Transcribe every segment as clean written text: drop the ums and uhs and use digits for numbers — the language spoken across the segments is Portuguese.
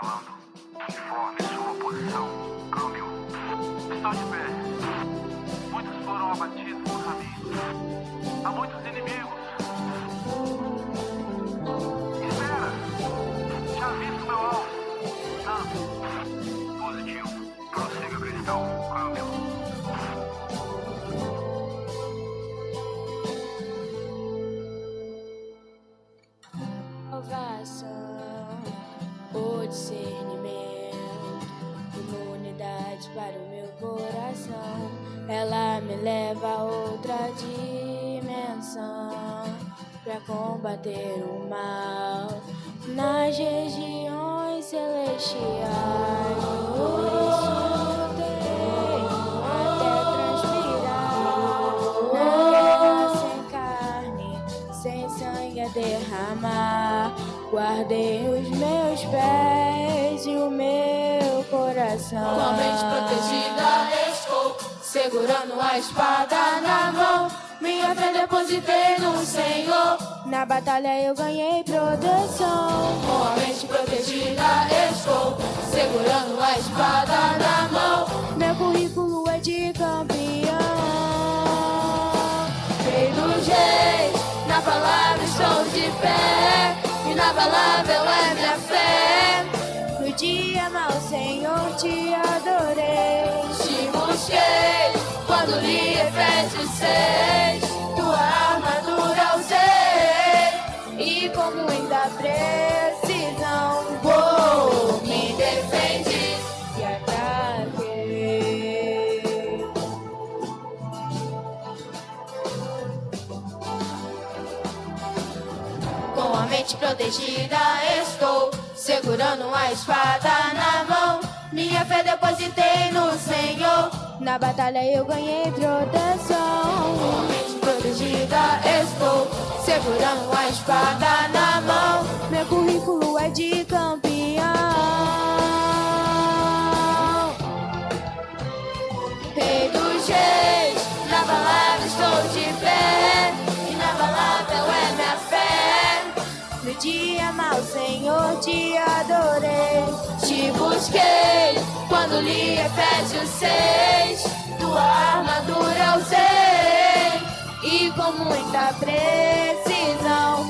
falando. Informe sua posição. Câmbio. Estão de pé. Muitos foram abatidos no caminho. Há muitos inimigos. Espera. Já visto meu alvo. Não. Positivo. Prossiga, cristão. Câmbio. Salvação, o discernimento, imunidade para o meu coração. Ela me leva a outra dimensão para combater o mal nas regiões celestiais. Por isso lutei até transpirar na guerra sem carne, sem sangue a derramar. Guardei os meus pés e o meu coração. Com a mente protegida estou, segurando a espada na mão. Minha fé depositei no Senhor. Na batalha eu ganhei proteção. Com a mente protegida estou, segurando a espada na mão. Meu currículo é de campeão. Rei dos reis, na palavra estou de pé. Inabalável é minha fé. No dia mau, Senhor, te adorei. Te busquei quando li Efésios 6. Tua armadura usei E com muita precisão me defendi. e ataquei. Com a mente protegida estou, segurando a espada na mão. Minha fé depositei no Senhor. Na batalha eu ganhei proteção. Com a mente protegida estou, segurando a espada na mão. Meu currículo é de campeão. Rei dos reis, na palavra estou de pé. Inabalável é minha fé. No dia mau, Senhor, te adorei. Te busquei quando li Efésios 6. Tua armadura usei E com muita precisão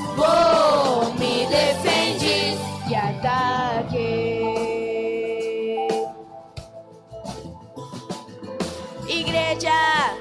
me defendi. e ataquei. Igreja,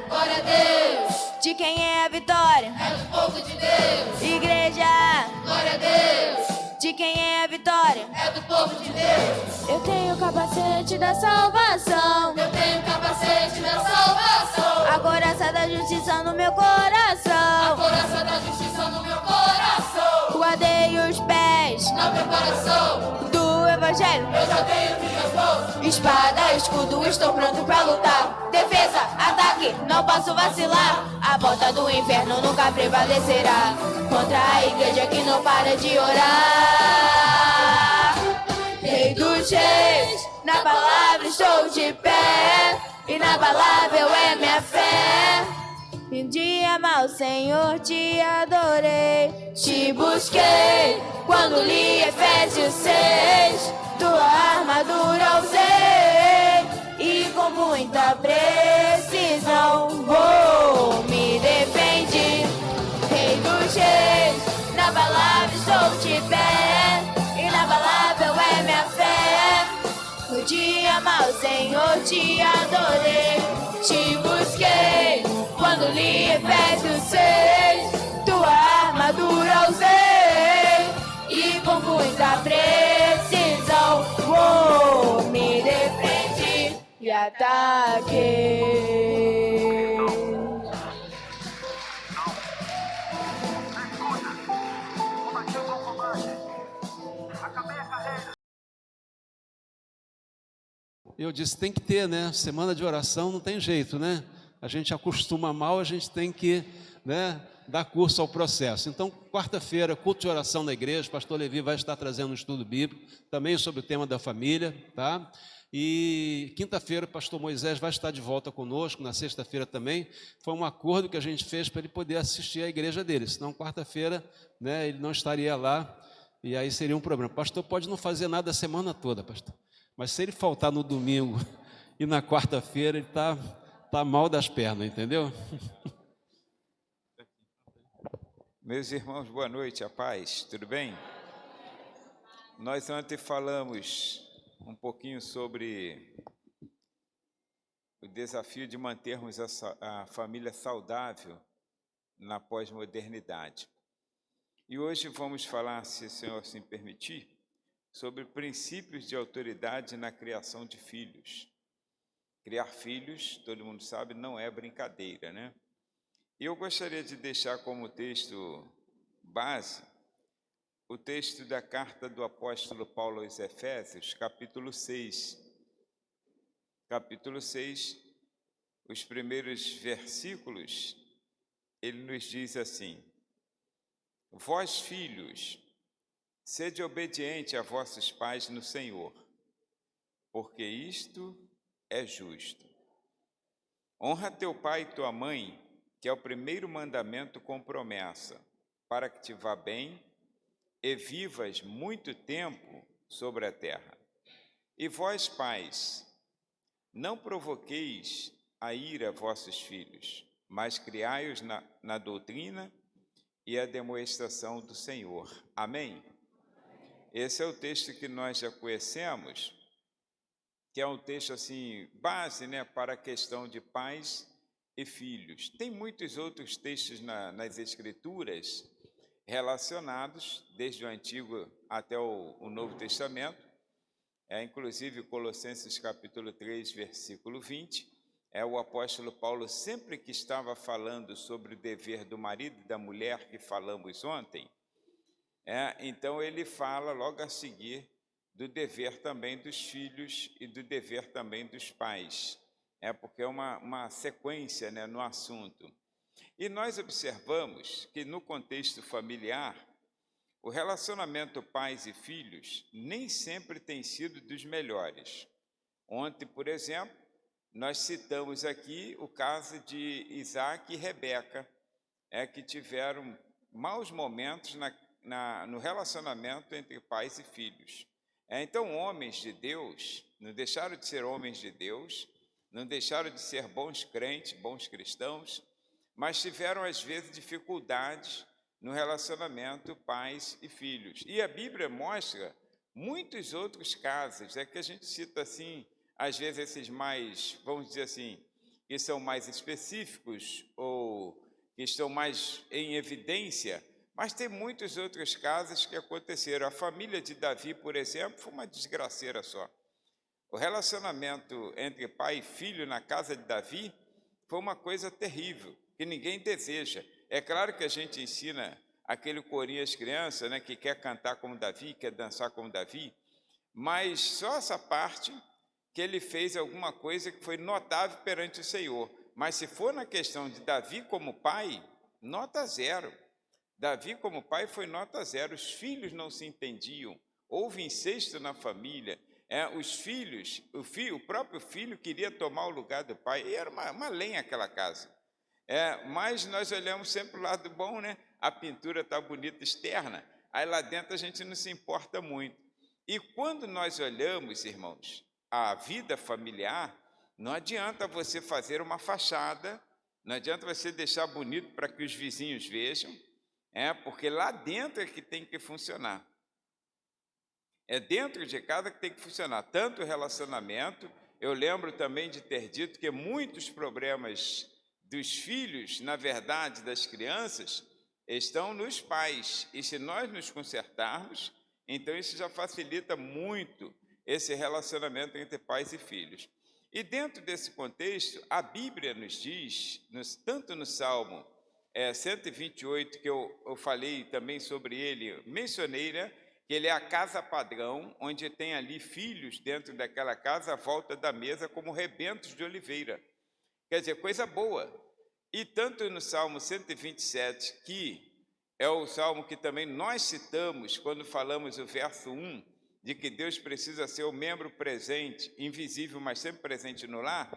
Glória a Deus, de quem é a vitória? é do povo de Deus. Igreja, Glória a Deus, de quem é a vitória? é do povo de Deus. Eu tenho o capacete da salvação, Eu tenho o capacete da salvação, a coraça da justiça no meu a coração. coraça da justiça no meu coração. Guardei os pés Na preparação, do evangelho. eu já tenho minhas mãos. Espada, escudo, estou pronto pra lutar. Defesa, ataque, não posso vacilar. A porta do inferno nunca prevalecerá contra a igreja que não para de orar. Rei dos reis, na palavra estou de pé. Inabalável é minha fé. Em dia mau, Senhor, te adorei. Te busquei quando li Efésios 6. Tua armadura usei e com muita precisão me defendi. Rei dos reis, na palavra estou de pé. Inabalável é minha fé. No dia mau, Senhor, te adorei. Te busquei quando li Efésios 6. Tua armadura usei e com muita precisão me defendi e ataquei. Combati o bom combate. Acabei a carreira. Eu disse, tem que ter, né? Semana de oração não tem jeito, né? A gente acostuma mal, a gente tem que, né, dar curso ao processo. Então, quarta-feira, culto de oração na igreja, o pastor Levi vai estar trazendo um estudo bíblico, também sobre o tema da família, tá? E quinta-feira o pastor Moisés vai estar de volta conosco, na sexta-feira também. Foi um acordo que a gente fez para ele poder assistir à igreja dele, senão quarta-feira, né, ele não estaria lá. E aí seria um problema. Pastor pode não fazer nada a semana toda, pastor. Mas se ele faltar no domingo e na quarta-feira, ele tá mal das pernas, entendeu? Meus irmãos, boa noite, a paz, tudo bem? Nós ontem falamos um pouquinho sobre o desafio de mantermos a família saudável na pós-modernidade. E hoje vamos falar, se o Senhor assim permitir, sobre princípios de autoridade na criação de filhos. Criar filhos, todo mundo sabe, não é brincadeira, né? E eu gostaria de deixar como texto base o texto da carta do apóstolo Paulo aos Efésios, capítulo 6. Capítulo 6, os primeiros versículos, ele nos diz assim: Vós, filhos, sede obediente a vossos pais no Senhor, porque isto é justo. Honra teu pai e tua mãe, que é o primeiro mandamento com promessa, para que te vá bem e vivas muito tempo sobre a terra. E vós, pais, não provoqueis a ira vossos filhos, mas criai-os na doutrina e a demonstração do Senhor. Amém? Esse é o texto que nós já conhecemos, que é um texto assim, base, né, para a questão de pais e filhos. Tem muitos outros textos nas Escrituras relacionados, desde o Antigo até o Novo Testamento, inclusive Colossenses capítulo 3, versículo 20, o apóstolo Paulo, sempre que estava falando sobre o dever do marido e da mulher, que falamos ontem, então ele fala logo a seguir do dever também dos filhos e do dever também dos pais, porque é uma sequência, né, no assunto. E nós observamos que no contexto familiar, o relacionamento pais e filhos nem sempre tem sido dos melhores. Ontem, por exemplo, nós citamos aqui o caso de Isaac e Rebeca, que tiveram maus momentos no relacionamento entre pais e filhos. Então, homens de Deus não deixaram de ser homens de Deus, não deixaram de ser bons crentes, bons cristãos, mas tiveram, às vezes, dificuldades no relacionamento pais e filhos. E a Bíblia mostra muitos outros casos, que a gente cita assim, às vezes esses mais, vamos dizer assim, que são mais específicos ou que estão mais em evidência, mas tem muitos outros casos que aconteceram. A família de Davi, por exemplo, foi uma desgraceira só. O relacionamento entre pai e filho na casa de Davi foi uma coisa terrível, que ninguém deseja. É claro que a gente ensina aquele corinho às crianças, né, que quer cantar como Davi, quer dançar como Davi, mas só essa parte que ele fez alguma coisa que foi notável perante o Senhor. Mas se for na questão de Davi como pai, nota 0. Davi como pai foi nota 0. Os filhos não se entendiam, houve incesto na família. Os filhos, o próprio filho queria tomar o lugar do pai, e era uma lenha aquela casa. Mas nós olhamos sempre o lado bom, né? A pintura está bonita externa, aí lá dentro a gente não se importa muito. E quando nós olhamos, irmãos, a vida familiar, não adianta você fazer uma fachada, não adianta você deixar bonito para que os vizinhos vejam, porque lá dentro é que tem que funcionar. É dentro de casa que tem que funcionar, tanto o relacionamento. Eu lembro também de ter dito que muitos problemas dos filhos, na verdade, das crianças, estão nos pais. E se nós nos consertarmos, então isso já facilita muito esse relacionamento entre pais e filhos. E dentro desse contexto, a Bíblia nos diz, tanto no Salmo 128, que eu falei também sobre ele, mencionei, né, que ele é a casa padrão, onde tem ali filhos dentro daquela casa à volta da mesa como rebentos de oliveira. Quer dizer, coisa boa. E tanto no Salmo 127, que é o salmo que também nós citamos quando falamos o verso 1, de que Deus precisa ser o membro presente, invisível, mas sempre presente no lar,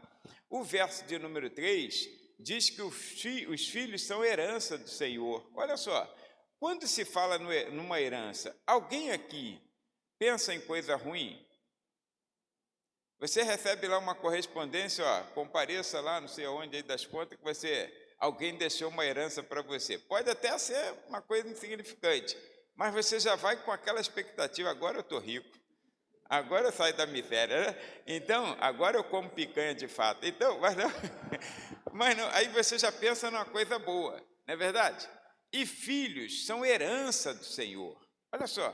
o verso de número 3 diz que os filhos são herança do Senhor. Olha só, quando se fala numa herança, alguém aqui pensa em coisa ruim? Você recebe lá uma correspondência, ó, compareça lá, não sei aonde, aí das contas, que alguém deixou uma herança para você. Pode até ser uma coisa insignificante, mas você já vai com aquela expectativa, agora eu estou rico, agora eu saio da miséria, né? Então, agora eu como picanha de fato. Então, mas não, aí você já pensa numa coisa boa, não é verdade? E filhos são herança do Senhor. Olha só,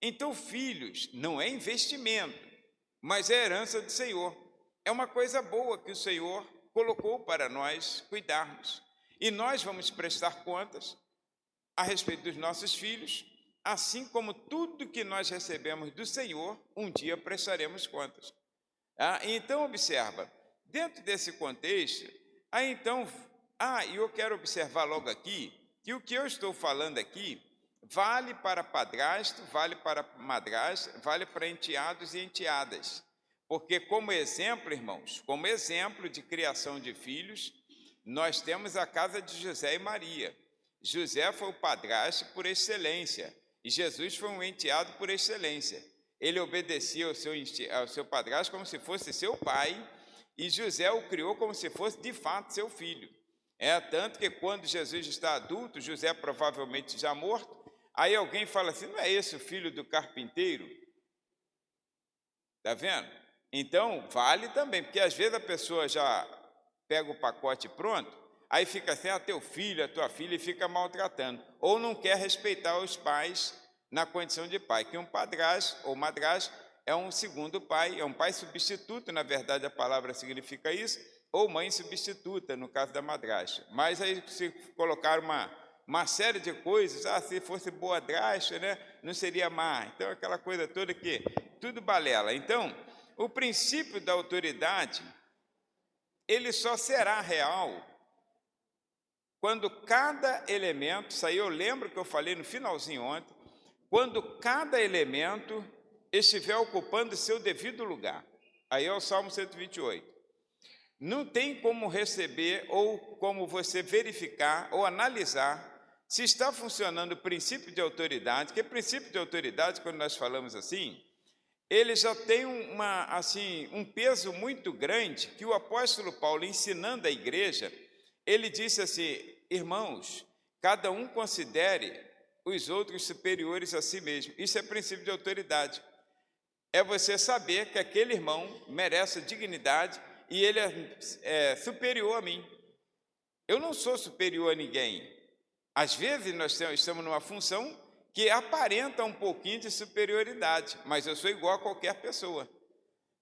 então filhos não é investimento, mas é herança do Senhor. É uma coisa boa que o Senhor colocou para nós cuidarmos. E nós vamos prestar contas a respeito dos nossos filhos, assim como tudo que nós recebemos do Senhor, um dia prestaremos contas. Então, observa, dentro desse contexto, e eu quero observar logo aqui, que o que eu estou falando aqui vale para padrasto, vale para madrasta, vale para enteados e enteadas. Porque como exemplo, irmãos, como exemplo de criação de filhos, nós temos a casa de José e Maria. José foi o padrasto por excelência e Jesus foi um enteado por excelência. Ele obedecia ao seu padrasto como se fosse seu pai e José o criou como se fosse de fato seu filho. Tanto que quando Jesus está adulto, José provavelmente já morto, aí alguém fala assim, não é esse o filho do carpinteiro? Está vendo? Então, vale também, porque às vezes a pessoa já pega o pacote pronto, aí fica assim, teu filho, a tua filha, e fica maltratando, ou não quer respeitar os pais na condição de pai, que um padrasto ou madrasta é um segundo pai, é um pai substituto, na verdade a palavra significa isso, ou mãe substituta, no caso da madrasta. Mas aí se colocar uma série de coisas, se fosse boadrasta, né, não seria má. Então, aquela coisa toda que tudo balela. Então, o princípio da autoridade, ele só será real quando cada elemento, isso aí eu lembro que eu falei no finalzinho ontem, quando cada elemento estiver ocupando seu devido lugar. Aí é o Salmo 128. Não tem como receber ou como você verificar ou analisar se está funcionando o princípio de autoridade, que princípio de autoridade, quando nós falamos assim, ele já tem um peso muito grande, que o apóstolo Paulo, ensinando a igreja, ele disse assim, irmãos, cada um considere os outros superiores a si mesmo. Isso é princípio de autoridade. É você saber que aquele irmão merece dignidade e ele é superior a mim. Eu não sou superior a ninguém. Às vezes nós estamos numa função que aparenta um pouquinho de superioridade, mas eu sou igual a qualquer pessoa.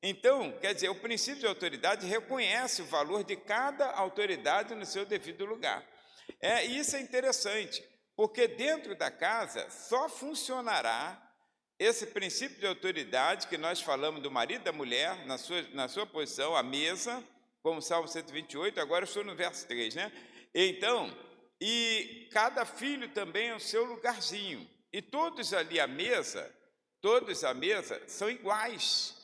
Então, quer dizer, o princípio de autoridade reconhece o valor de cada autoridade no seu devido lugar. E isso é interessante, porque dentro da casa só funcionará esse princípio de autoridade que nós falamos do marido e da mulher, na sua posição, a mesa, como Salmo 128, agora eu estou no verso 3, né? Então, e cada filho também é o seu lugarzinho, e todos ali à mesa, são iguais,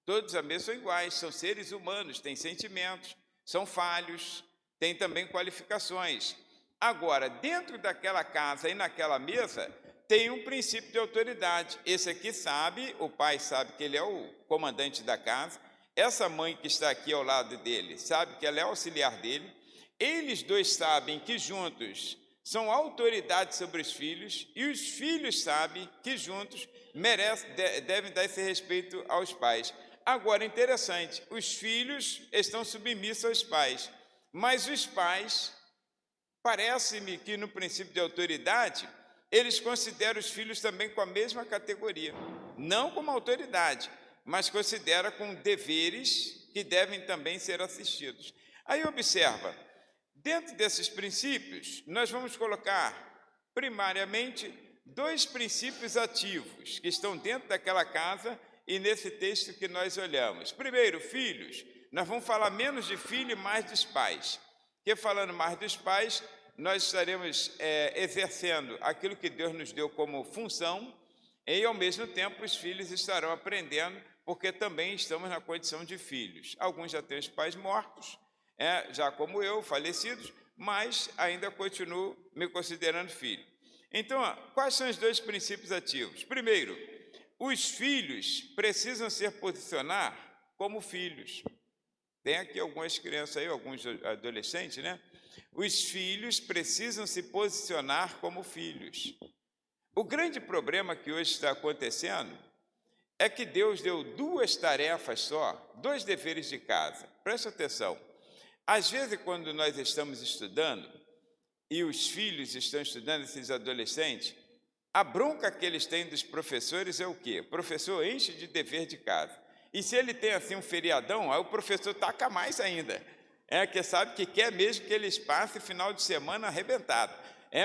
todos à mesa são iguais, são seres humanos, têm sentimentos, são falhos, têm também qualificações. Agora, dentro daquela casa e naquela mesa, tem um princípio de autoridade. Esse aqui sabe, o pai sabe que ele é o comandante da casa, essa mãe que está aqui ao lado dele sabe que ela é auxiliar dele, eles dois sabem que juntos são autoridade sobre os filhos, e os filhos sabem que juntos devem dar esse respeito aos pais. Agora, interessante, os filhos estão submissos aos pais, mas os pais, parece-me que no princípio de autoridade, eles consideram os filhos também com a mesma categoria, não como autoridade, mas considera com deveres que devem também ser assistidos. Aí observa, dentro desses princípios, nós vamos colocar primariamente 2 princípios ativos que estão dentro daquela casa e nesse texto que nós olhamos. Primeiro, filhos, nós vamos falar menos de filho e mais dos pais, porque falando mais dos pais, nós estaremos exercendo aquilo que Deus nos deu como função e, ao mesmo tempo, os filhos estarão aprendendo, porque também estamos na condição de filhos. Alguns já têm os pais mortos, já como eu, falecidos, mas ainda continuo me considerando filho. Então, quais são os 2 princípios ativos? Primeiro, os filhos precisam se posicionar como filhos. Tem aqui algumas crianças aí, alguns adolescentes, né? Os filhos precisam se posicionar como filhos. O grande problema que hoje está acontecendo é que Deus deu 2 tarefas só, 2 deveres de casa. Presta atenção. Às vezes, quando nós estamos estudando, e os filhos estão estudando, esses adolescentes, a bronca que eles têm dos professores é o quê? O professor enche de dever de casa. E se ele tem assim um feriadão, aí o professor taca mais ainda. Que sabe que quer mesmo que eles passem final de semana arrebentado.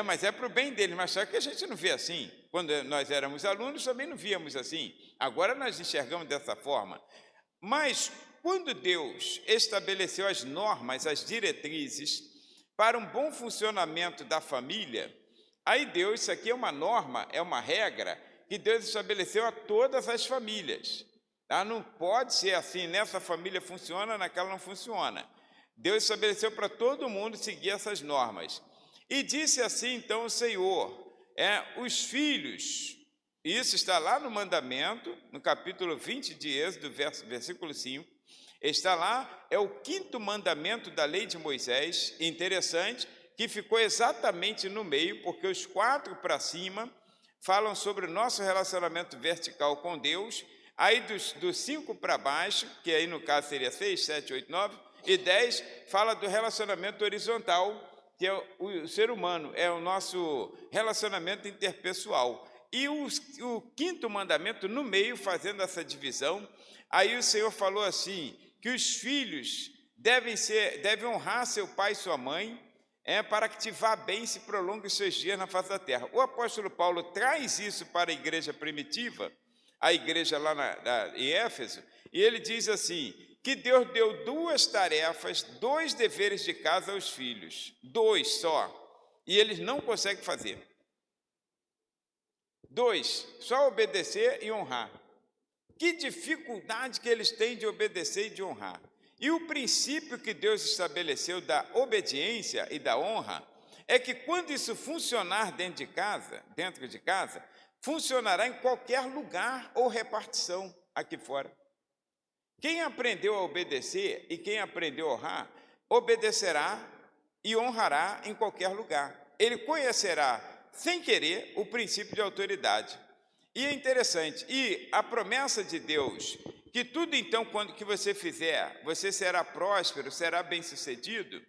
Mas é para o bem deles, mas só que a gente não vê assim. Quando nós éramos alunos, também não víamos assim. Agora nós enxergamos dessa forma. Mas quando Deus estabeleceu as normas, as diretrizes para um bom funcionamento da família, aí Deus, isso aqui é uma norma, é uma regra que Deus estabeleceu a todas as famílias. Não pode ser assim, nessa família funciona, naquela não funciona. Deus estabeleceu para todo mundo seguir essas normas. E disse assim, então, o Senhor, os filhos, isso está lá no mandamento, no capítulo 20 de Êxodo, versículo 5, está lá, é o 5º mandamento da lei de Moisés, interessante, que ficou exatamente no meio, porque os 4 para cima falam sobre o nosso relacionamento vertical com Deus, aí dos 5 para baixo, que aí no caso seria 6, 7, 8, 9, e 10, fala do relacionamento horizontal, que é o ser humano, é o nosso relacionamento interpessoal. E o 5º mandamento no meio, fazendo essa divisão, aí o Senhor falou assim, que os filhos devem honrar seu pai e sua mãe, para que te vá bem e se prolongue os seus dias na face da terra. O apóstolo Paulo traz isso para a igreja primitiva, a igreja lá em Éfeso, e ele diz assim, que Deus deu 2 tarefas, 2 deveres de casa aos filhos, 2 só, e eles não conseguem fazer. 2, só obedecer e honrar. Que dificuldade que eles têm de obedecer e de honrar. E o princípio que Deus estabeleceu da obediência e da honra é que quando isso funcionar dentro de casa, funcionará em qualquer lugar ou repartição aqui fora. Quem aprendeu a obedecer e quem aprendeu a honrar, obedecerá e honrará em qualquer lugar. Ele conhecerá, sem querer, o princípio de autoridade. E é interessante, e a promessa de Deus, que tudo então, quando que você fizer, você será próspero, será bem-sucedido,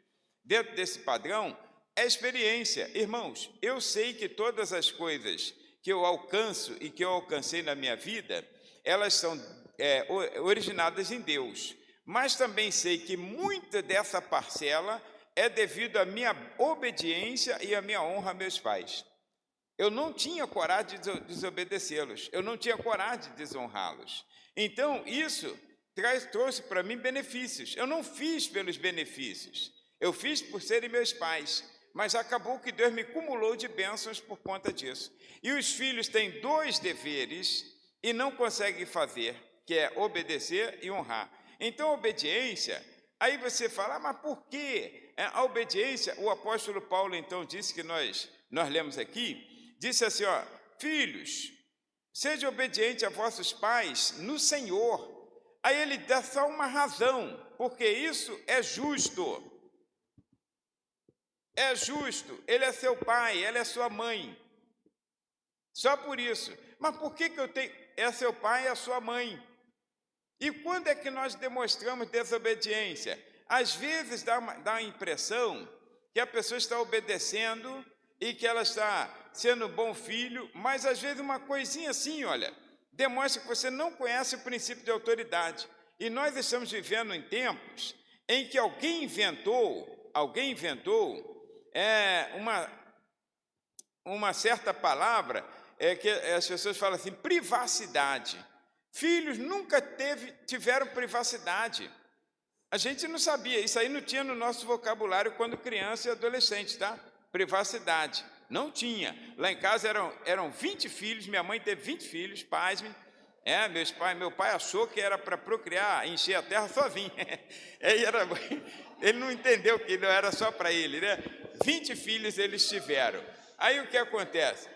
dentro desse padrão, é experiência. Irmãos, eu sei que todas as coisas que eu alcanço e que eu alcancei na minha vida, elas são originadas em Deus, mas também sei que muita dessa parcela é devido à minha obediência e à minha honra a meus pais. Eu não tinha coragem de desobedecê-los, eu não tinha coragem de desonrá-los. Então, isso trouxe para mim benefícios. Eu não fiz pelos benefícios, eu fiz por serem meus pais, mas acabou que Deus me cumulou de bênçãos por conta disso. E os filhos têm 2 deveres e não conseguem fazer, que é obedecer e honrar. Então, a obediência, aí você fala, mas por quê? A obediência, o apóstolo Paulo, então, disse que nós lemos aqui, disse assim, filhos, sejam obedientes a vossos pais no Senhor. Aí ele dá só uma razão, porque isso é justo. É justo, ele é seu pai, ela é sua mãe. Só por isso. Mas por que eu tenho... É seu pai e a sua mãe. E quando é que nós demonstramos desobediência? Às vezes dá a impressão que a pessoa está obedecendo e que ela está sendo bom filho, mas às vezes uma coisinha assim, olha, demonstra que você não conhece o princípio de autoridade. E nós estamos vivendo em tempos em que alguém inventou uma certa palavra, que as pessoas falam assim, privacidade. Filhos nunca tiveram privacidade. A gente não sabia, isso aí não tinha no nosso vocabulário quando criança e adolescente, tá? Privacidade, não tinha. Lá em casa eram 20 filhos, minha mãe teve 20 filhos, pasmem. Meu pai achou que era para procriar, encher a terra sozinho. Ele não entendeu que não era só para ele, né? 20 filhos eles tiveram. Aí o que acontece?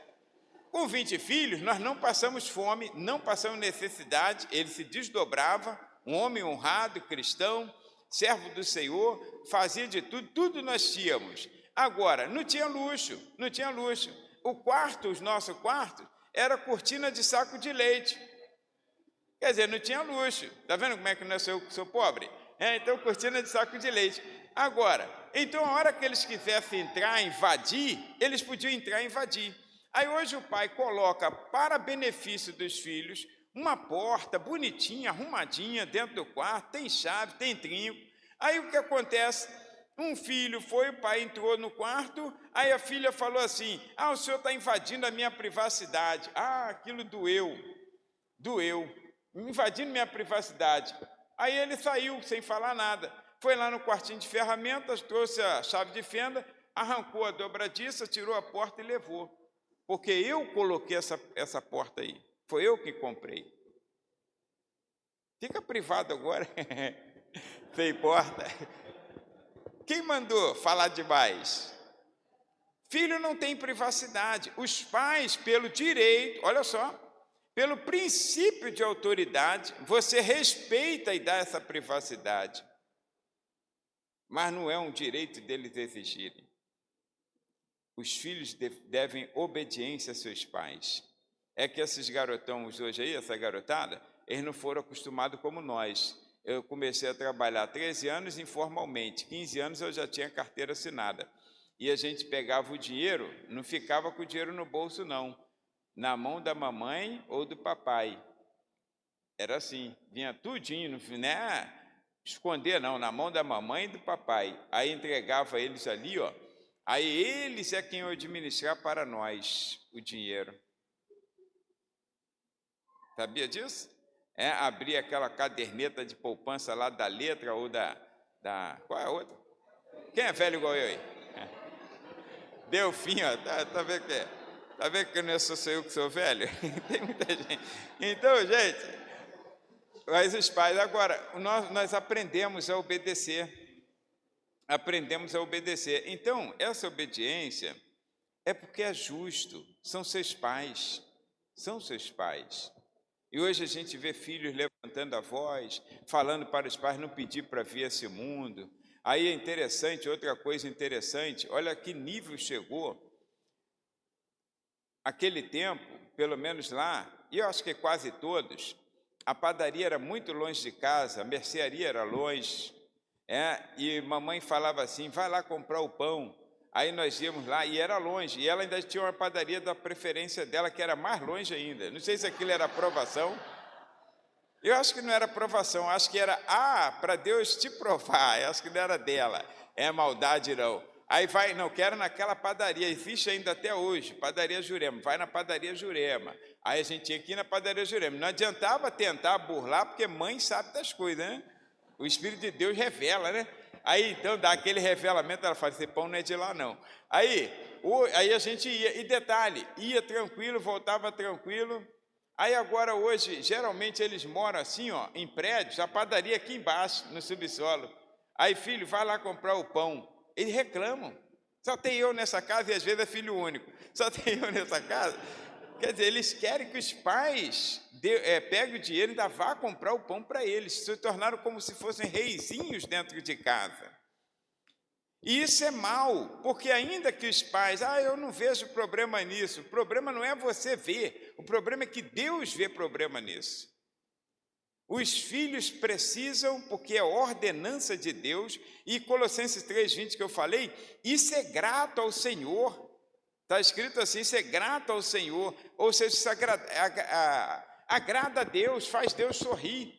Com 20 filhos, nós não passamos fome, não passamos necessidade, ele se desdobrava, um homem honrado, cristão, servo do Senhor, fazia de tudo, tudo nós tínhamos. Agora, não tinha luxo, não tinha luxo. O quarto, os nossos quartos, era cortina de saco de leite. Quer dizer, não tinha luxo. Está vendo como é que nós sou pobre? Então, cortina de saco de leite. Agora, então, a hora que eles quisessem entrar, invadir, eles podiam entrar e invadir. Aí hoje o pai coloca, para benefício dos filhos, uma porta bonitinha, arrumadinha, dentro do quarto, tem chave, tem trinco. Aí o que acontece? Um filho foi, o pai entrou no quarto, aí a filha falou assim, o senhor está invadindo a minha privacidade. Aquilo doeu, invadindo minha privacidade. Aí ele saiu, sem falar nada, foi lá no quartinho de ferramentas, trouxe a chave de fenda, arrancou a dobradiça, tirou a porta e levou. Porque eu coloquei essa porta aí. Foi eu que comprei. Fica privado agora. Sem porta. Quem mandou falar demais? Filho não tem privacidade. Os pais, pelo direito, olha só, pelo princípio de autoridade, você respeita e dá essa privacidade. Mas não é um direito deles exigirem. Os filhos devem obediência a seus pais. É que esses garotões hoje aí, essa garotada, eles não foram acostumados como nós. Eu comecei a trabalhar 13 anos informalmente, 15 anos eu já tinha carteira assinada. E a gente pegava o dinheiro, não ficava com o dinheiro no bolso não, na mão da mamãe ou do papai. Era assim, vinha tudinho, não é esconder não, na mão da mamãe e do papai. Aí entregava eles ali, ó. Aí eles é quem administrar para nós o dinheiro. Sabia disso? Abrir aquela caderneta de poupança lá da letra ou da qual é a outra? Quem é velho igual eu aí? Deu fim, ó. Tá vendo que é? Tá vendo que não sou eu que sou velho? Tem muita gente. Então, gente, mas os pais, agora, nós aprendemos a obedecer. Aprendemos a obedecer. Então, essa obediência é porque é justo. São seus pais. São seus pais. E hoje a gente vê filhos levantando a voz, falando para os pais não pedir para vir esse mundo. Aí é interessante, outra coisa interessante, olha que nível chegou. Aquele tempo, pelo menos lá, e eu acho que quase todos, a padaria era muito longe de casa, a mercearia era longe. E mamãe falava assim, vai lá comprar o pão. Aí nós íamos lá, e era longe, e ela ainda tinha uma padaria da preferência dela, que era mais longe ainda. Não sei se aquilo era aprovação. Eu acho que não era aprovação, acho que era, para Deus te provar, eu acho que não era dela. É maldade não. Aí vai, não, quero naquela padaria, existe ainda até hoje, padaria Jurema, vai na padaria Jurema. Aí a gente tinha que ir na padaria Jurema. Não adiantava tentar burlar, porque mãe sabe das coisas, né? O Espírito de Deus revela, né? Aí, então, dá aquele revelamento, ela fala, esse pão não é de lá, não. Aí a gente ia, e detalhe, ia tranquilo, voltava tranquilo. Aí agora, hoje, geralmente eles moram assim, ó, em prédios, a padaria aqui embaixo, no subsolo. Aí, filho, vai lá comprar o pão. Eles reclamam. Só tem eu nessa casa, e às vezes é filho único. Só tem eu nessa casa. Quer dizer, eles querem que os pais peguem o dinheiro e ainda vá comprar o pão para eles. Se tornaram como se fossem reizinhos dentro de casa. E isso é mal, porque ainda que os pais, eu não vejo problema nisso. O problema não é você ver, o problema é que Deus vê problema nisso. Os filhos precisam, porque é ordenança de Deus, e Colossenses 3:20 que eu falei, isso é grato ao Senhor. Está escrito assim, ser grato ao Senhor, ou seja, isso agrada a Deus, faz Deus sorrir.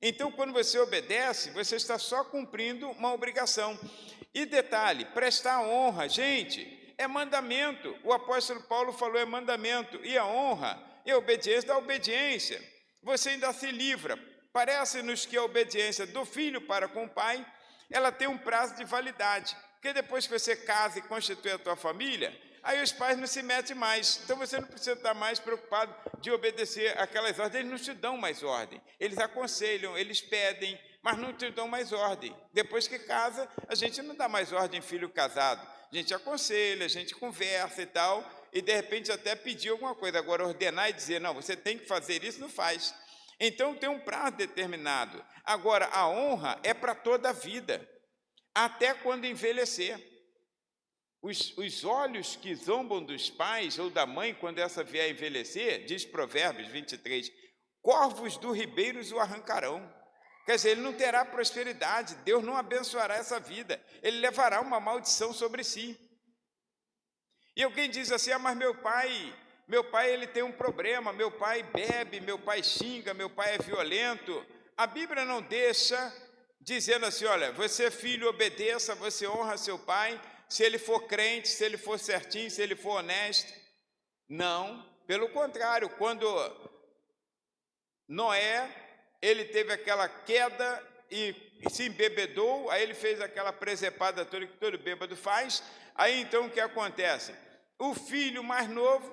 Então, quando você obedece, você está só cumprindo uma obrigação. E detalhe, prestar honra, gente, é mandamento. O apóstolo Paulo falou, é mandamento. E a honra e a obediência da obediência. Você ainda se livra. Parece-nos que a obediência do filho para com o pai, ela tem um prazo de validade. Porque depois que você casa e constitui a tua família, aí os pais não se metem mais. Então você não precisa estar mais preocupado de obedecer aquelas ordens. Eles não te dão mais ordem. Eles aconselham, eles pedem, mas não te dão mais ordem. Depois que casa, a gente não dá mais ordem em filho casado. A gente aconselha, a gente conversa e tal, e de repente até pedir alguma coisa. Agora, ordenar e dizer, não, você tem que fazer isso, não faz. Então, tem um prazo determinado. Agora, a honra é para toda a vida, até quando envelhecer. Os olhos que zombam dos pais ou da mãe, quando essa vier envelhecer, diz Provérbios 23, corvos do ribeiro o arrancarão. Quer dizer, ele não terá prosperidade, Deus não abençoará essa vida, ele levará uma maldição sobre si. E alguém diz assim, mas meu pai ele tem um problema, meu pai bebe, meu pai xinga, meu pai é violento. A Bíblia não deixa dizendo assim, olha, você filho obedeça, você honra seu pai, se ele for crente, se ele for certinho, se ele for honesto. Não, pelo contrário, quando Noé, ele teve aquela queda e se embebedou, aí ele fez aquela presepada toda que todo bêbado faz, aí então o que acontece? O filho mais novo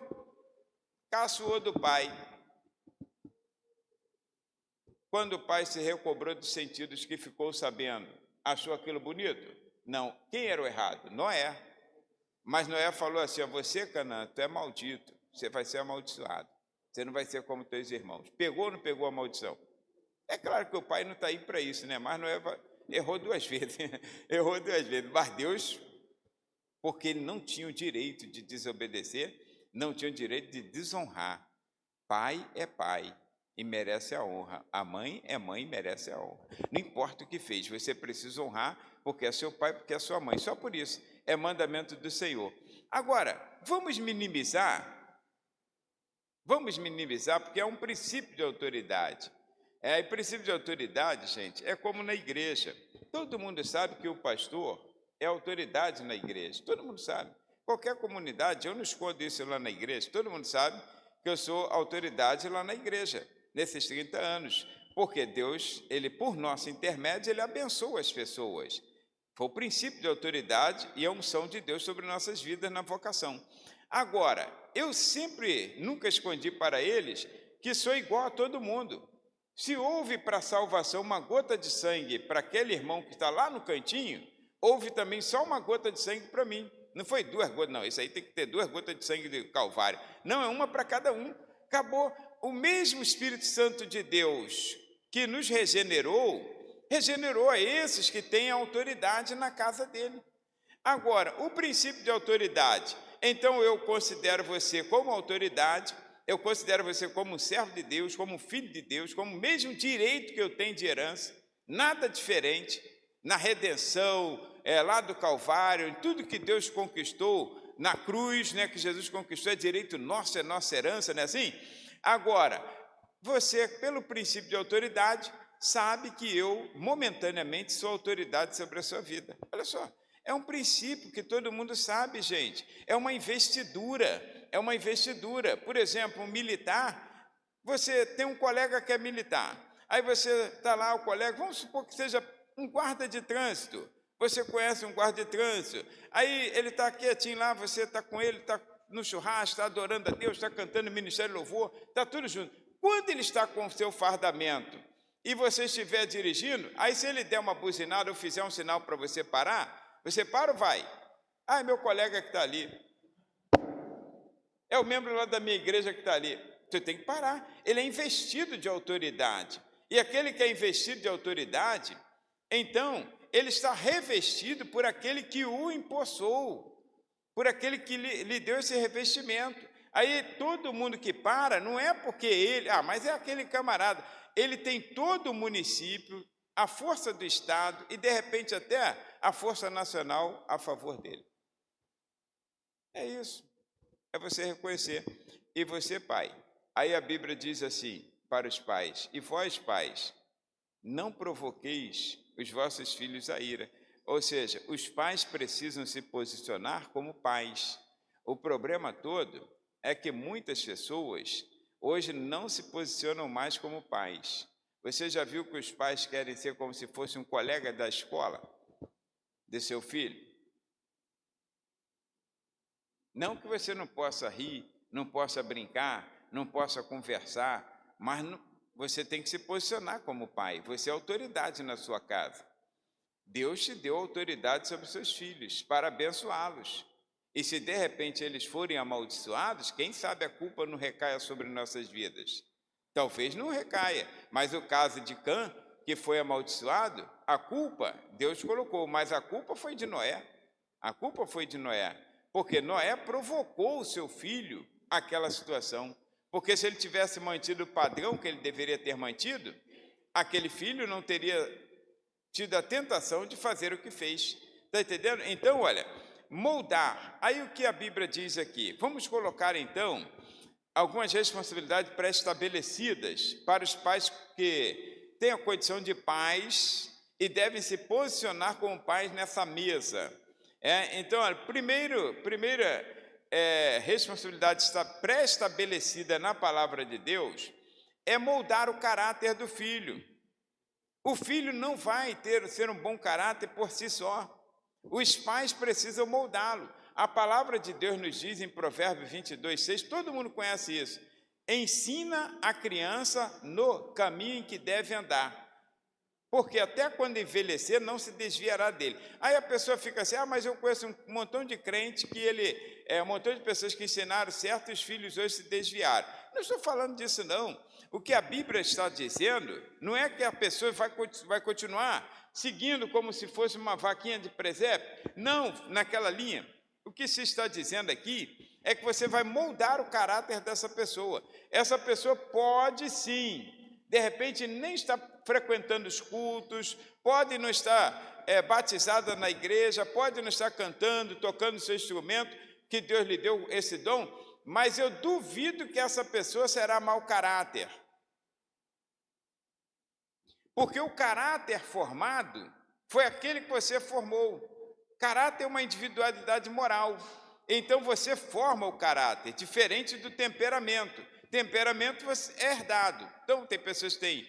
caçoou do pai. Quando o pai se recobrou dos sentidos que ficou sabendo, achou aquilo bonito? Não. Quem era o errado? Noé. Mas Noé falou assim, você, Canaã, tu é maldito, você vai ser amaldiçoado, você não vai ser como teus irmãos. Pegou ou não pegou a maldição? É claro que o pai não está aí para isso, né? Mas Noé errou 2 vezes, errou 2 vezes, mas Deus, porque ele não tinha o direito de desobedecer, não tinha o direito de desonrar. Pai é pai e merece a honra, a mãe é mãe e merece a honra. Não importa o que fez, você precisa honrar, porque é seu pai, porque é sua mãe, só por isso, é mandamento do Senhor. Agora, vamos minimizar, porque é um princípio de autoridade. E princípio de autoridade, gente, é como na igreja. Todo mundo sabe que o pastor é autoridade na igreja, todo mundo sabe. Qualquer comunidade, eu não escondo isso lá na igreja, todo mundo sabe que eu sou autoridade lá na igreja, nesses 30 anos, porque Deus, ele por nosso intermédio, ele abençoa as pessoas. Foi o princípio de autoridade e a unção de Deus sobre nossas vidas na vocação. Agora, eu nunca escondi para eles que sou igual a todo mundo. Se houve para a salvação uma gota de sangue para aquele irmão que está lá no cantinho, houve também só uma gota de sangue para mim. Não foi 2 gotas, não, isso aí tem que ter 2 gotas de sangue de Calvário. Não, é uma para cada um. Acabou. O mesmo Espírito Santo de Deus que nos regenerou a esses que têm autoridade na casa dele. Agora, o princípio de autoridade, então eu considero você como autoridade, eu considero você como um servo de Deus, como um filho de Deus, como o mesmo direito que eu tenho de herança, nada diferente, na redenção, lá do Calvário, em tudo que Deus conquistou na cruz, né, que Jesus conquistou, é direito nosso, é nossa herança, não é assim? Agora, você, pelo princípio de autoridade, sabe que eu, momentaneamente, sou autoridade sobre a sua vida. Olha só, é um princípio que todo mundo sabe, gente. É uma investidura, Por exemplo, um militar, você tem um colega que é militar, aí você está lá, o colega, vamos supor que seja um guarda de trânsito, você conhece um guarda de trânsito, aí ele está quietinho lá, você está com ele, está no churrasco, está adorando a Deus, está cantando Ministério de Louvor, está tudo junto. Quando ele está com o seu fardamento e você estiver dirigindo, aí se ele der uma buzinada ou fizer um sinal para você parar, você para ou vai? Ah, é meu colega que está ali. É o membro lá da minha igreja que está ali. Você tem que parar. Ele é investido de autoridade. E aquele que é investido de autoridade, então, ele está revestido por aquele que o empossou, por aquele que lhe deu esse revestimento. Aí todo mundo que para, não é porque ele, mas é aquele camarada, ele tem todo o município, a força do Estado e, de repente, até a força nacional a favor dele. É isso, é você reconhecer. E você, pai, aí a Bíblia diz assim para os pais, e vós, pais, não provoqueis os vossos filhos a ira. Ou seja, os pais precisam se posicionar como pais. O problema todo é que muitas pessoas hoje não se posicionam mais como pais. Você já viu que os pais querem ser como se fosse um colega da escola de seu filho? Não que você não possa rir, não possa brincar, não possa conversar, mas você tem que se posicionar como pai. Você é autoridade na sua casa. Deus te deu autoridade sobre seus filhos para abençoá-los. E se de repente eles forem amaldiçoados, quem sabe a culpa não recaia sobre nossas vidas? Talvez não recaia, mas o caso de Cã, que foi amaldiçoado, a culpa Deus colocou, mas a culpa foi de Noé. A culpa foi de Noé, porque Noé provocou o seu filho àquela situação. Porque se ele tivesse mantido o padrão que ele deveria ter mantido, aquele filho não teria tido a tentação de fazer o que fez. Está entendendo? Então, olha, moldar. Aí o que a Bíblia diz aqui? Vamos colocar, então, algumas responsabilidades pré-estabelecidas para os pais que têm a condição de pais e devem se posicionar como pais nessa mesa. Então, olha, primeira responsabilidade está pré-estabelecida na palavra de Deus é moldar o caráter do filho. O filho não vai ser um bom caráter por si só. Os pais precisam moldá-lo. A palavra de Deus nos diz em Provérbios 22:6, todo mundo conhece isso. Ensina a criança no caminho em que deve andar, porque até quando envelhecer não se desviará dele. Aí a pessoa fica assim, mas eu conheço um montão de crente que um montão de pessoas que ensinaram certo e os filhos hoje se desviaram. Não estou falando disso não. O que a Bíblia está dizendo não é que a pessoa vai continuar seguindo como se fosse uma vaquinha de presépio. Não, naquela linha. O que se está dizendo aqui é que você vai moldar o caráter dessa pessoa. Essa pessoa pode sim, de repente nem está frequentando os cultos, pode não estar batizada na igreja, pode não estar cantando, tocando seu instrumento, que Deus lhe deu esse dom, mas eu duvido que essa pessoa será mau caráter. Porque o caráter formado foi aquele que você formou. Caráter é uma individualidade moral. Então você forma o caráter, diferente do temperamento. Temperamento é herdado. Então tem pessoas que têm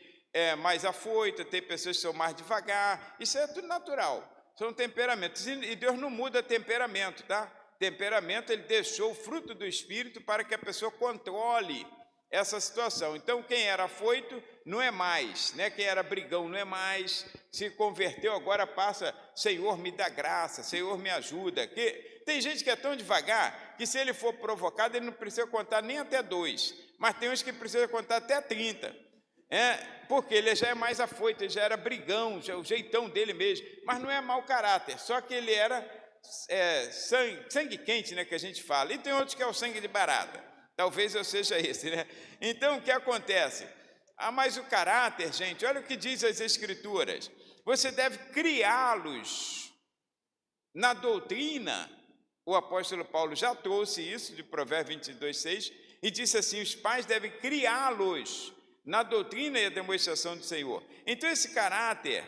mais afoito, tem pessoas que são mais devagar. Isso é tudo natural. São temperamentos. E Deus não muda temperamento, tá? Temperamento, ele deixou o fruto do Espírito para que a pessoa controle essa situação. Então, quem era afoito não é mais, né? Quem era brigão não é mais, se converteu, agora passa, Senhor, me dá graça, Senhor, me ajuda. Tem gente que é tão devagar que se ele for provocado, ele não precisa contar nem até 2, mas tem uns que precisam contar até 30, porque ele já é mais afoito, ele já era brigão, já é o jeitão dele mesmo, mas não é mau caráter, só que ele era sangue quente, né, que a gente fala, e tem outros que é o sangue de barata. Talvez eu seja esse, né? Então, o que acontece? Mas o caráter, gente, olha o que diz as Escrituras. Você deve criá-los na doutrina. O apóstolo Paulo já trouxe isso de Provérbios 22:6 e disse assim, os pais devem criá-los na doutrina e a demonstração do Senhor. Então, esse caráter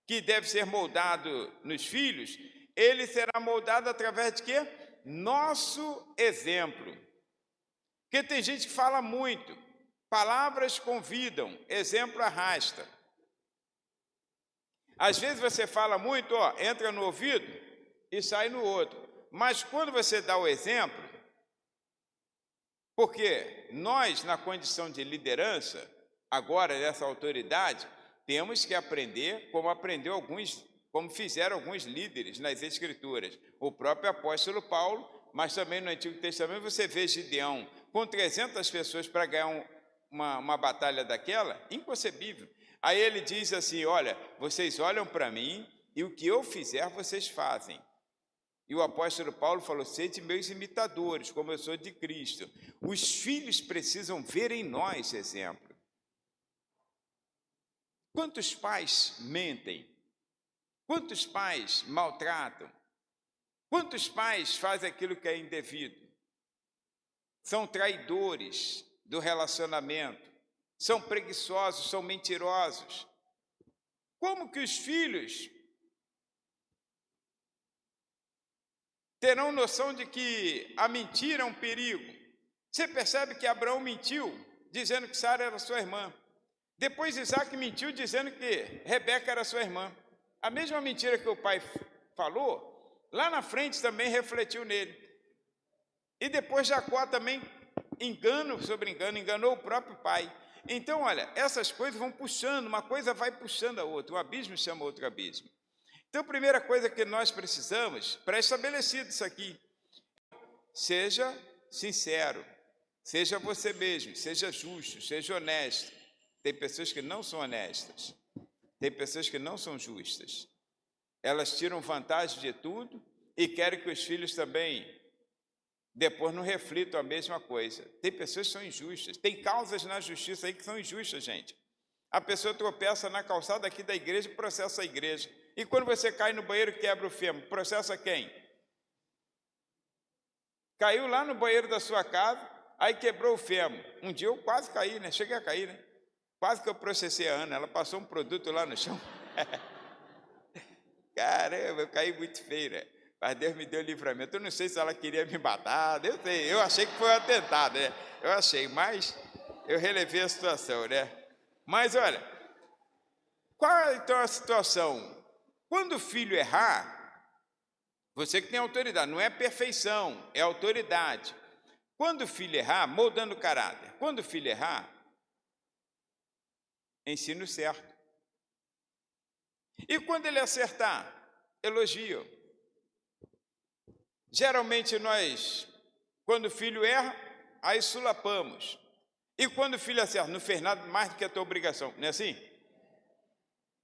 que deve ser moldado nos filhos, ele será moldado através de quê? Nosso exemplo. Porque tem gente que fala muito, palavras convidam, exemplo arrasta. Às vezes você fala muito, entra no ouvido e sai no outro. Mas quando você dá o exemplo, porque nós, na condição de liderança, agora nessa autoridade, temos que aprender como fizeram alguns líderes nas Escrituras. O próprio apóstolo Paulo, mas também no Antigo Testamento você vê Gideão com 300 pessoas para ganhar uma batalha daquela, inconcebível. Aí ele diz assim, olha, vocês olham para mim e o que eu fizer vocês fazem. E o apóstolo Paulo falou, sede meus imitadores, como eu sou de Cristo. Os filhos precisam ver em nós exemplo. Quantos pais mentem? Quantos pais maltratam? Quantos pais fazem aquilo que é indevido? São traidores do relacionamento, são preguiçosos, são mentirosos. Como que os filhos terão noção de que a mentira é um perigo? Você percebe que Abraão mentiu, dizendo que Sara era sua irmã. Depois Isaac mentiu, dizendo que Rebeca era sua irmã. A mesma mentira que o pai falou, lá na frente também refletiu nele. E depois Jacó também, engano sobre engano, enganou o próprio pai. Então, olha, essas coisas vão puxando, uma coisa vai puxando a outra, o abismo chama outro abismo. Então, a primeira coisa que nós precisamos, pré-estabelecido isso aqui, seja sincero, seja você mesmo, seja justo, seja honesto. Tem pessoas que não são honestas, tem pessoas que não são justas. Elas tiram vantagem de tudo e querem que os filhos também depois não reflitam a mesma coisa. Tem pessoas que são injustas, tem causas na justiça aí que são injustas, gente. A pessoa tropeça na calçada aqui da igreja e processa a igreja. E quando você cai no banheiro e quebra o fêmur, processa quem? Caiu lá no banheiro da sua casa, aí quebrou o fêmur. Um dia eu quase caí, né? Cheguei a cair, né? Quase que eu processei a Ana, ela passou um produto lá no chão. Caramba, eu caí muito feio, né? Mas Deus me deu livramento. Eu não sei se ela queria me matar, eu achei que foi um atentado, né? Eu achei, mas eu relevei a situação, né? Mas olha, qual é então a situação? Quando o filho errar, você que tem autoridade, não é perfeição, é autoridade. Quando o filho errar, moldando o caráter, quando o filho errar, ensine o certo. E quando ele acertar, elogio. Geralmente nós, quando o filho erra, aí sulapamos. E quando o filho acerta, não fez nada mais do que a tua obrigação, não é assim?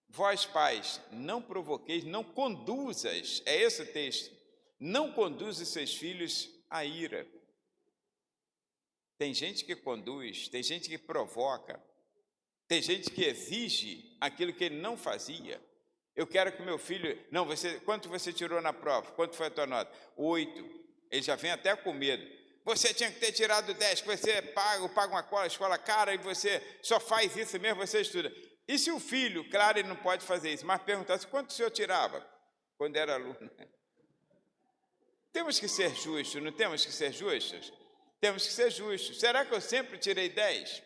Vós, pais, não provoqueis, não conduzas, é esse o texto, não conduzes seus filhos à ira. Tem gente que conduz, tem gente que provoca, tem gente que exige aquilo que ele não fazia. Eu quero que meu filho... Não, quanto você tirou na prova? Quanto foi a tua nota? 8. Ele já vem até com medo. Você tinha que ter tirado 10, que você paga uma escola cara e você só faz isso mesmo, você estuda. E se o filho, claro, ele não pode fazer isso, mas perguntasse quanto o senhor tirava quando era aluno? Temos que ser justos, não temos que ser justos? Temos que ser justos. Será que eu sempre tirei 10?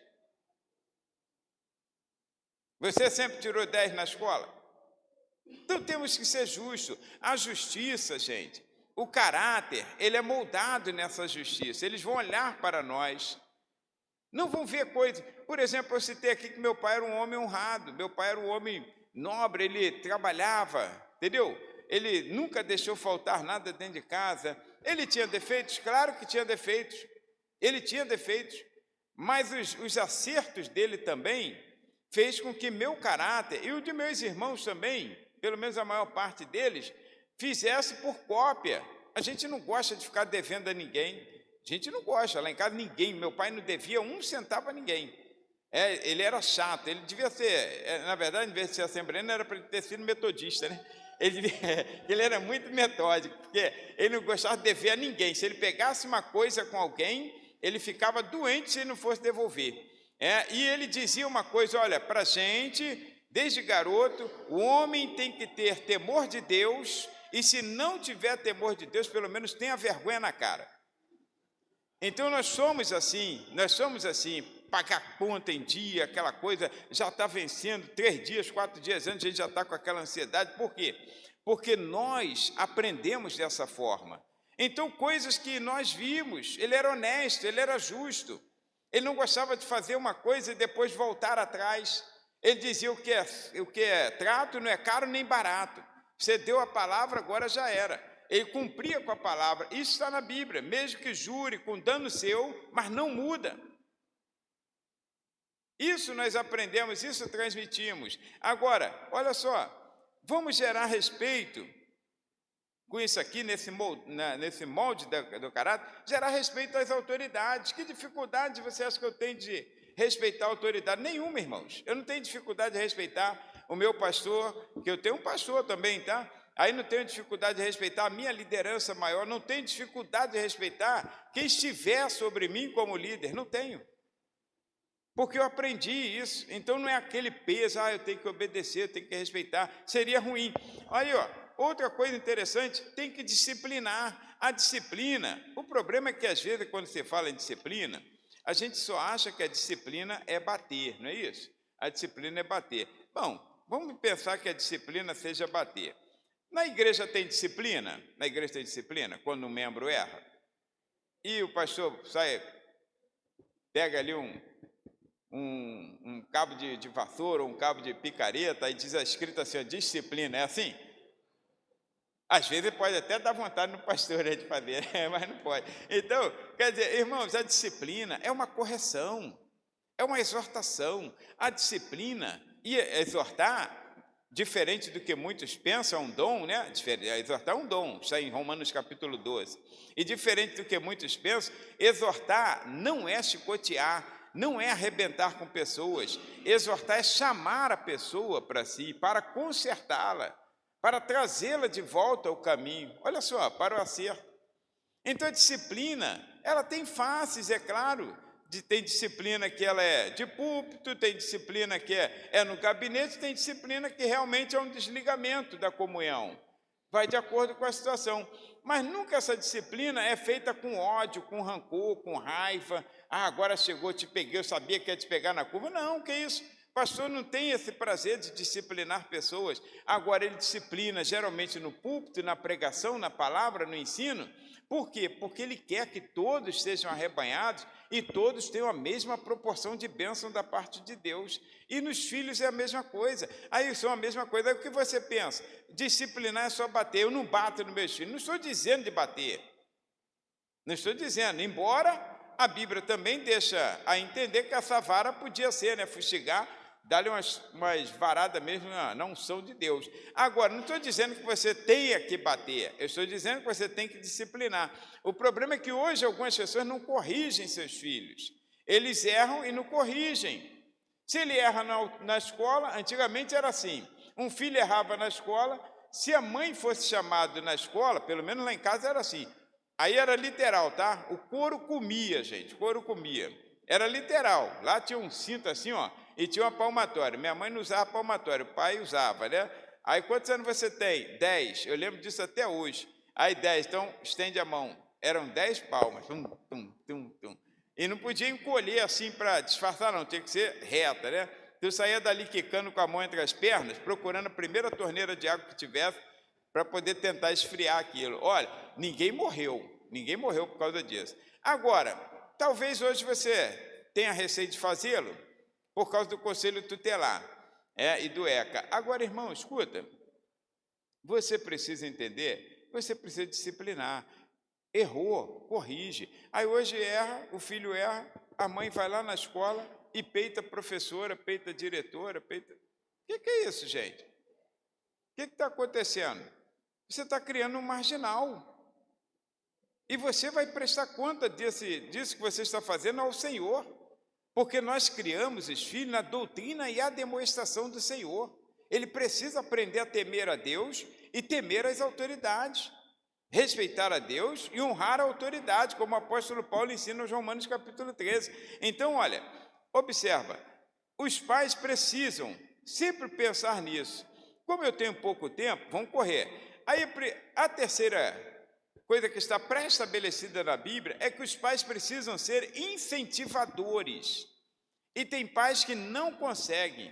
Você sempre tirou 10 na escola? Então temos que ser justos. A justiça, gente, o caráter, ele é moldado nessa justiça. Eles vão olhar para nós, não vão ver coisas. Por exemplo, eu citei aqui que meu pai era um homem honrado, meu pai era um homem nobre, ele trabalhava, entendeu? Ele nunca deixou faltar nada dentro de casa. Ele tinha defeitos? Claro que tinha defeitos. Ele tinha defeitos, mas os acertos dele também fez com que meu caráter e o de meus irmãos também, pelo menos a maior parte deles, fizesse por cópia. A gente não gosta de ficar devendo a ninguém. A gente não gosta. Lá em casa ninguém, meu pai não devia 1 centavo a ninguém. Ele era chato, ele devia ser, na verdade, em vez de ser assembleano, era para ele ter sido metodista, né? Ele era muito metódico, porque ele não gostava de dever a ninguém. Se ele pegasse uma coisa com alguém, ele ficava doente se ele não fosse devolver. E ele dizia uma coisa, olha, para a gente, desde garoto, o homem tem que ter temor de Deus, e se não tiver temor de Deus, pelo menos tenha vergonha na cara. Então nós somos assim, pagar conta em dia, aquela coisa, já está vencendo 3 dias, 4 dias antes, a gente já está com aquela ansiedade. Por quê? Porque nós aprendemos dessa forma. Então, coisas que nós vimos, ele era honesto, ele era justo, ele não gostava de fazer uma coisa e depois voltar atrás. Ele dizia: o que é trato não é caro nem barato, você deu a palavra, agora já era. Ele cumpria com a palavra. Isso está na Bíblia, mesmo que jure com dano seu, mas não muda. Isso nós aprendemos, isso transmitimos. Agora, olha só, vamos gerar respeito com isso aqui, nesse molde do caráter, gerar respeito às autoridades. Que dificuldade você acha que eu tenho de respeitar a autoridade? Nenhuma, irmãos. Eu não tenho dificuldade de respeitar o meu pastor, que eu tenho um pastor também, tá? Aí não tenho dificuldade de respeitar a minha liderança maior, não tenho dificuldade de respeitar quem estiver sobre mim como líder, não tenho. Porque eu aprendi isso, então não é aquele peso, eu tenho que obedecer, eu tenho que respeitar, seria ruim. Aí, outra coisa interessante, tem que disciplinar. A disciplina, o problema é que às vezes quando você fala em disciplina, a gente só acha que a disciplina é bater, não é isso? A disciplina é bater. Bom, vamos pensar que a disciplina seja bater. Na igreja tem disciplina? Na igreja tem disciplina quando um membro erra? E o pastor sai, pega ali um cabo de vassoura, um cabo de picareta, e diz a escrita assim, disciplina, é assim? Às vezes pode até dar vontade no pastor de fazer, mas não pode. Então, quer dizer, irmãos, a disciplina é uma correção, é uma exortação. A disciplina e exortar, diferente do que muitos pensam, é um dom, né? Exortar é um dom, está em Romanos capítulo 12. E diferente do que muitos pensam, exortar não é chicotear, não é arrebentar com pessoas. Exortar é chamar a pessoa para si, para consertá-la, para trazê-la de volta ao caminho, olha só, para o acerto. Então a disciplina, ela tem faces, é claro, tem disciplina que ela é de púlpito, tem disciplina que é no gabinete, tem disciplina que realmente é um desligamento da comunhão, vai de acordo com a situação, mas nunca essa disciplina é feita com ódio, com rancor, com raiva, agora chegou, te peguei, eu sabia que ia te pegar na curva, não, que isso? Pastor não tem esse prazer de disciplinar pessoas. Agora, ele disciplina geralmente no púlpito, na pregação, na palavra, no ensino. Por quê? Porque ele quer que todos sejam arrebanhados e todos tenham a mesma proporção de bênção da parte de Deus. E nos filhos é a mesma coisa. Aí são a mesma coisa. Aí o que você pensa? Disciplinar é só bater. Eu não bato nos meus filhos. Não estou dizendo de bater. Não estou dizendo. Embora a Bíblia também deixa a entender que essa vara podia ser, né? Fustigar, dar-lhe umas varadas mesmo na unção de Deus. Agora, não estou dizendo que você tenha que bater, eu estou dizendo que você tem que disciplinar. O problema é que hoje algumas pessoas não corrigem seus filhos. Eles erram e não corrigem. Se ele erra na escola, antigamente era assim, um filho errava na escola, se a mãe fosse chamada na escola, pelo menos lá em casa era assim, aí era literal, tá? O couro comia, gente, o couro comia. Era literal, lá tinha um cinto assim, ó, e tinha uma palmatória. Minha mãe não usava palmatória, o pai usava, né? Aí, quantos anos você tem? 10. Eu lembro disso até hoje. Aí, 10. Então, estende a mão. Eram 10 palmas. Tum, tum, tum, tum. E não podia encolher assim para disfarçar, não. Tinha que ser reta, né? Eu saía dali quicando com a mão entre as pernas, procurando a primeira torneira de água que tivesse para poder tentar esfriar aquilo. Olha, ninguém morreu por causa disso. Agora, talvez hoje você tenha receio de fazê-lo por causa do conselho tutelar e do ECA. Agora, irmão, escuta, você precisa entender, você precisa disciplinar. Errou, corrige. Aí hoje erra, o filho erra, a mãe vai lá na escola e peita a professora, peita a diretora, peita... O que é isso, gente? O que está acontecendo? Você está criando um marginal. E você vai prestar conta disso que você está fazendo ao Senhor. Porque nós criamos os filhos na doutrina e a demonstração do Senhor. Ele precisa aprender a temer a Deus e temer as autoridades. Respeitar a Deus e honrar a autoridade, como o apóstolo Paulo ensina nos Romanos capítulo 13. Então, olha, observa, os pais precisam sempre pensar nisso. Como eu tenho pouco tempo, vamos correr. Aí a terceira coisa que está pré-estabelecida na Bíblia é que os pais precisam ser incentivadores. E tem pais que não conseguem.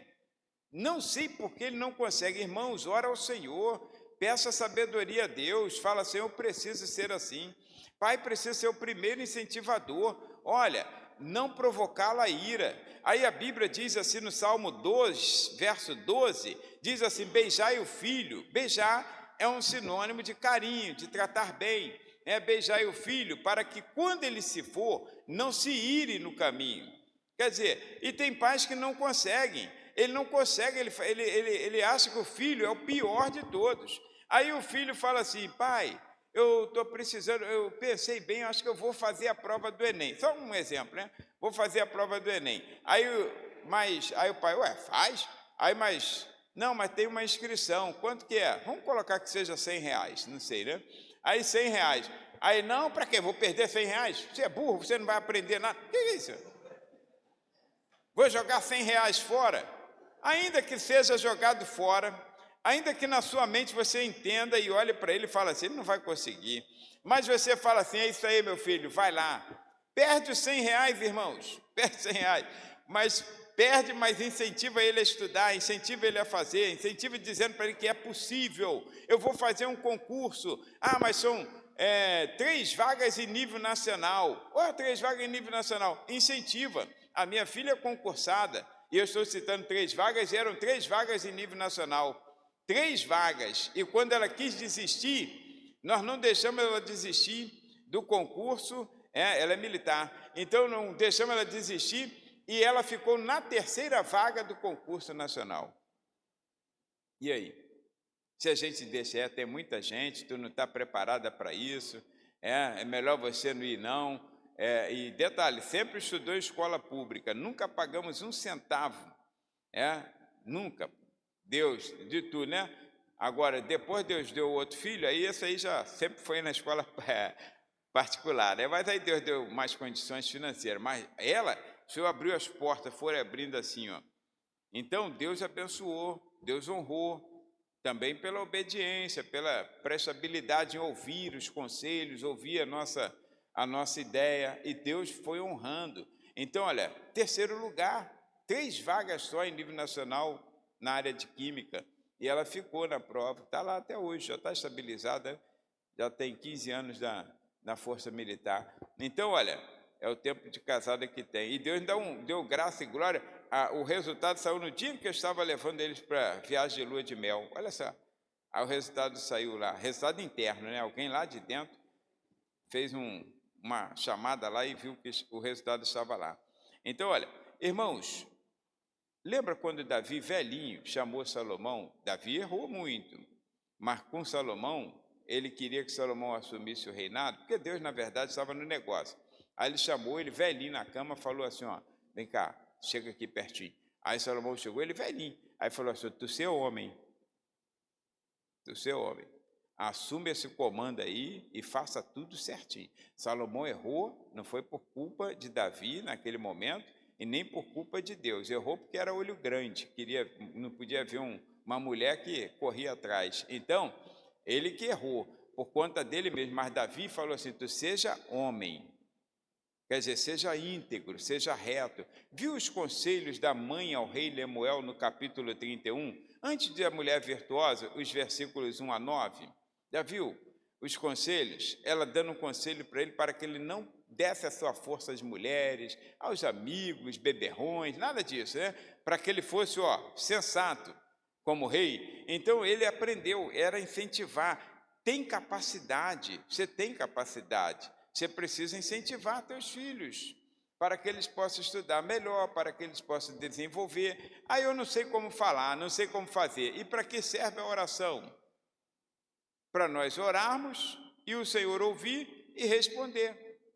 Não sei por que ele não consegue. Irmãos, ora ao Senhor, peça sabedoria a Deus, fala, Senhor, eu preciso ser assim. Pai precisa ser o primeiro incentivador. Olha, não provocá-la a ira. Aí a Bíblia diz assim no Salmo 2, verso 12, diz assim, beijai o filho. Beijar é um sinônimo de carinho, de tratar bem. Beijai o filho para que quando ele se for, não se ire no caminho. Quer dizer, e tem pais que não conseguem. Ele não consegue, ele acha que o filho é o pior de todos. Aí o filho fala assim, pai, eu estou precisando, eu pensei bem, acho que eu vou fazer a prova do Enem. Só um exemplo, né? Vou fazer a prova do Enem. Aí o pai, faz? Aí, não, mas tem uma inscrição, quanto que é? Vamos colocar que seja R$100, não sei, né? Aí R$100. Aí, não, para quê? Vou perder R$100? Você é burro, você não vai aprender nada. O que é isso? Vou jogar R$100 fora? Ainda que seja jogado fora, ainda que na sua mente você entenda e olhe para ele e fale assim, ele não vai conseguir. Mas você fala assim, é isso aí, meu filho, vai lá. Perde os R$100, irmãos, perde R$100. Mas perde, mas incentiva ele a estudar, incentiva ele a fazer, incentiva dizendo para ele que é possível. Eu vou fazer um concurso. Mas são 3 vagas em nível nacional. 3 vagas em nível nacional. Incentiva. A minha filha é concursada, e eu estou citando 3 vagas, e eram 3 vagas em nível nacional. 3 vagas. E quando ela quis desistir, nós não deixamos ela desistir do concurso, ela é militar, então não deixamos ela desistir, e ela ficou na 3ª vaga do concurso nacional. E aí? Se a gente deixar, tem muita gente, tu não está preparada para isso, é melhor você não ir não. E detalhe, sempre estudou em escola pública, nunca pagamos 1 centavo, nunca. Deus, de tudo, né? Agora, depois Deus deu outro filho, aí esse aí já sempre foi na escola particular, né? Mas aí Deus deu mais condições financeiras, mas ela, o Senhor abriu as portas, foram abrindo assim, ó. Então, Deus abençoou, Deus honrou, também pela obediência, pela prestabilidade em ouvir os conselhos, ouvir a nossa ideia, e Deus foi honrando. Então, olha, 3º lugar, 3 vagas só em nível nacional na área de química, e ela ficou na prova, está lá até hoje, já está estabilizada, já tem 15 anos na Força Militar. Então, olha, é o tempo de casada que tem. E Deus deu graça e glória. O resultado saiu no dia que eu estava levando eles para viagem de lua de mel. Olha só, o resultado saiu lá, resultado interno, né? Alguém lá de dentro fez uma chamada lá e viu que o resultado estava lá. Então, olha, irmãos, lembra quando Davi, velhinho, chamou Salomão? Davi errou muito, mas com Salomão, ele queria que Salomão assumisse o reinado, porque Deus, na verdade, estava no negócio. Aí ele chamou ele velhinho na cama, falou assim, ó, vem cá, chega aqui pertinho. Aí Salomão chegou, ele velhinho. Aí falou assim, tu ser homem, assume esse comando aí e faça tudo certinho. Salomão errou, não foi por culpa de Davi naquele momento, e nem por culpa de Deus. Errou porque era olho grande, não podia ver uma mulher que corria atrás. Então, ele que errou, por conta dele mesmo. Mas Davi falou assim, tu seja homem. Quer dizer, seja íntegro, seja reto. Viu os conselhos da mãe ao rei Lemuel no capítulo 31? Antes da mulher virtuosa, os versículos 1 a 9. Já viu os conselhos? Ela dando um conselho para ele, para que ele não desse a sua força às mulheres, aos amigos, beberrões, nada disso, né? Para que ele fosse, sensato como rei. Então ele aprendeu, era incentivar. Tem capacidade, você tem capacidade. Você precisa incentivar teus filhos para que eles possam estudar melhor, para que eles possam desenvolver. Aí eu não sei como falar, não sei como fazer. E para que serve a oração? Para nós orarmos e o Senhor ouvir e responder.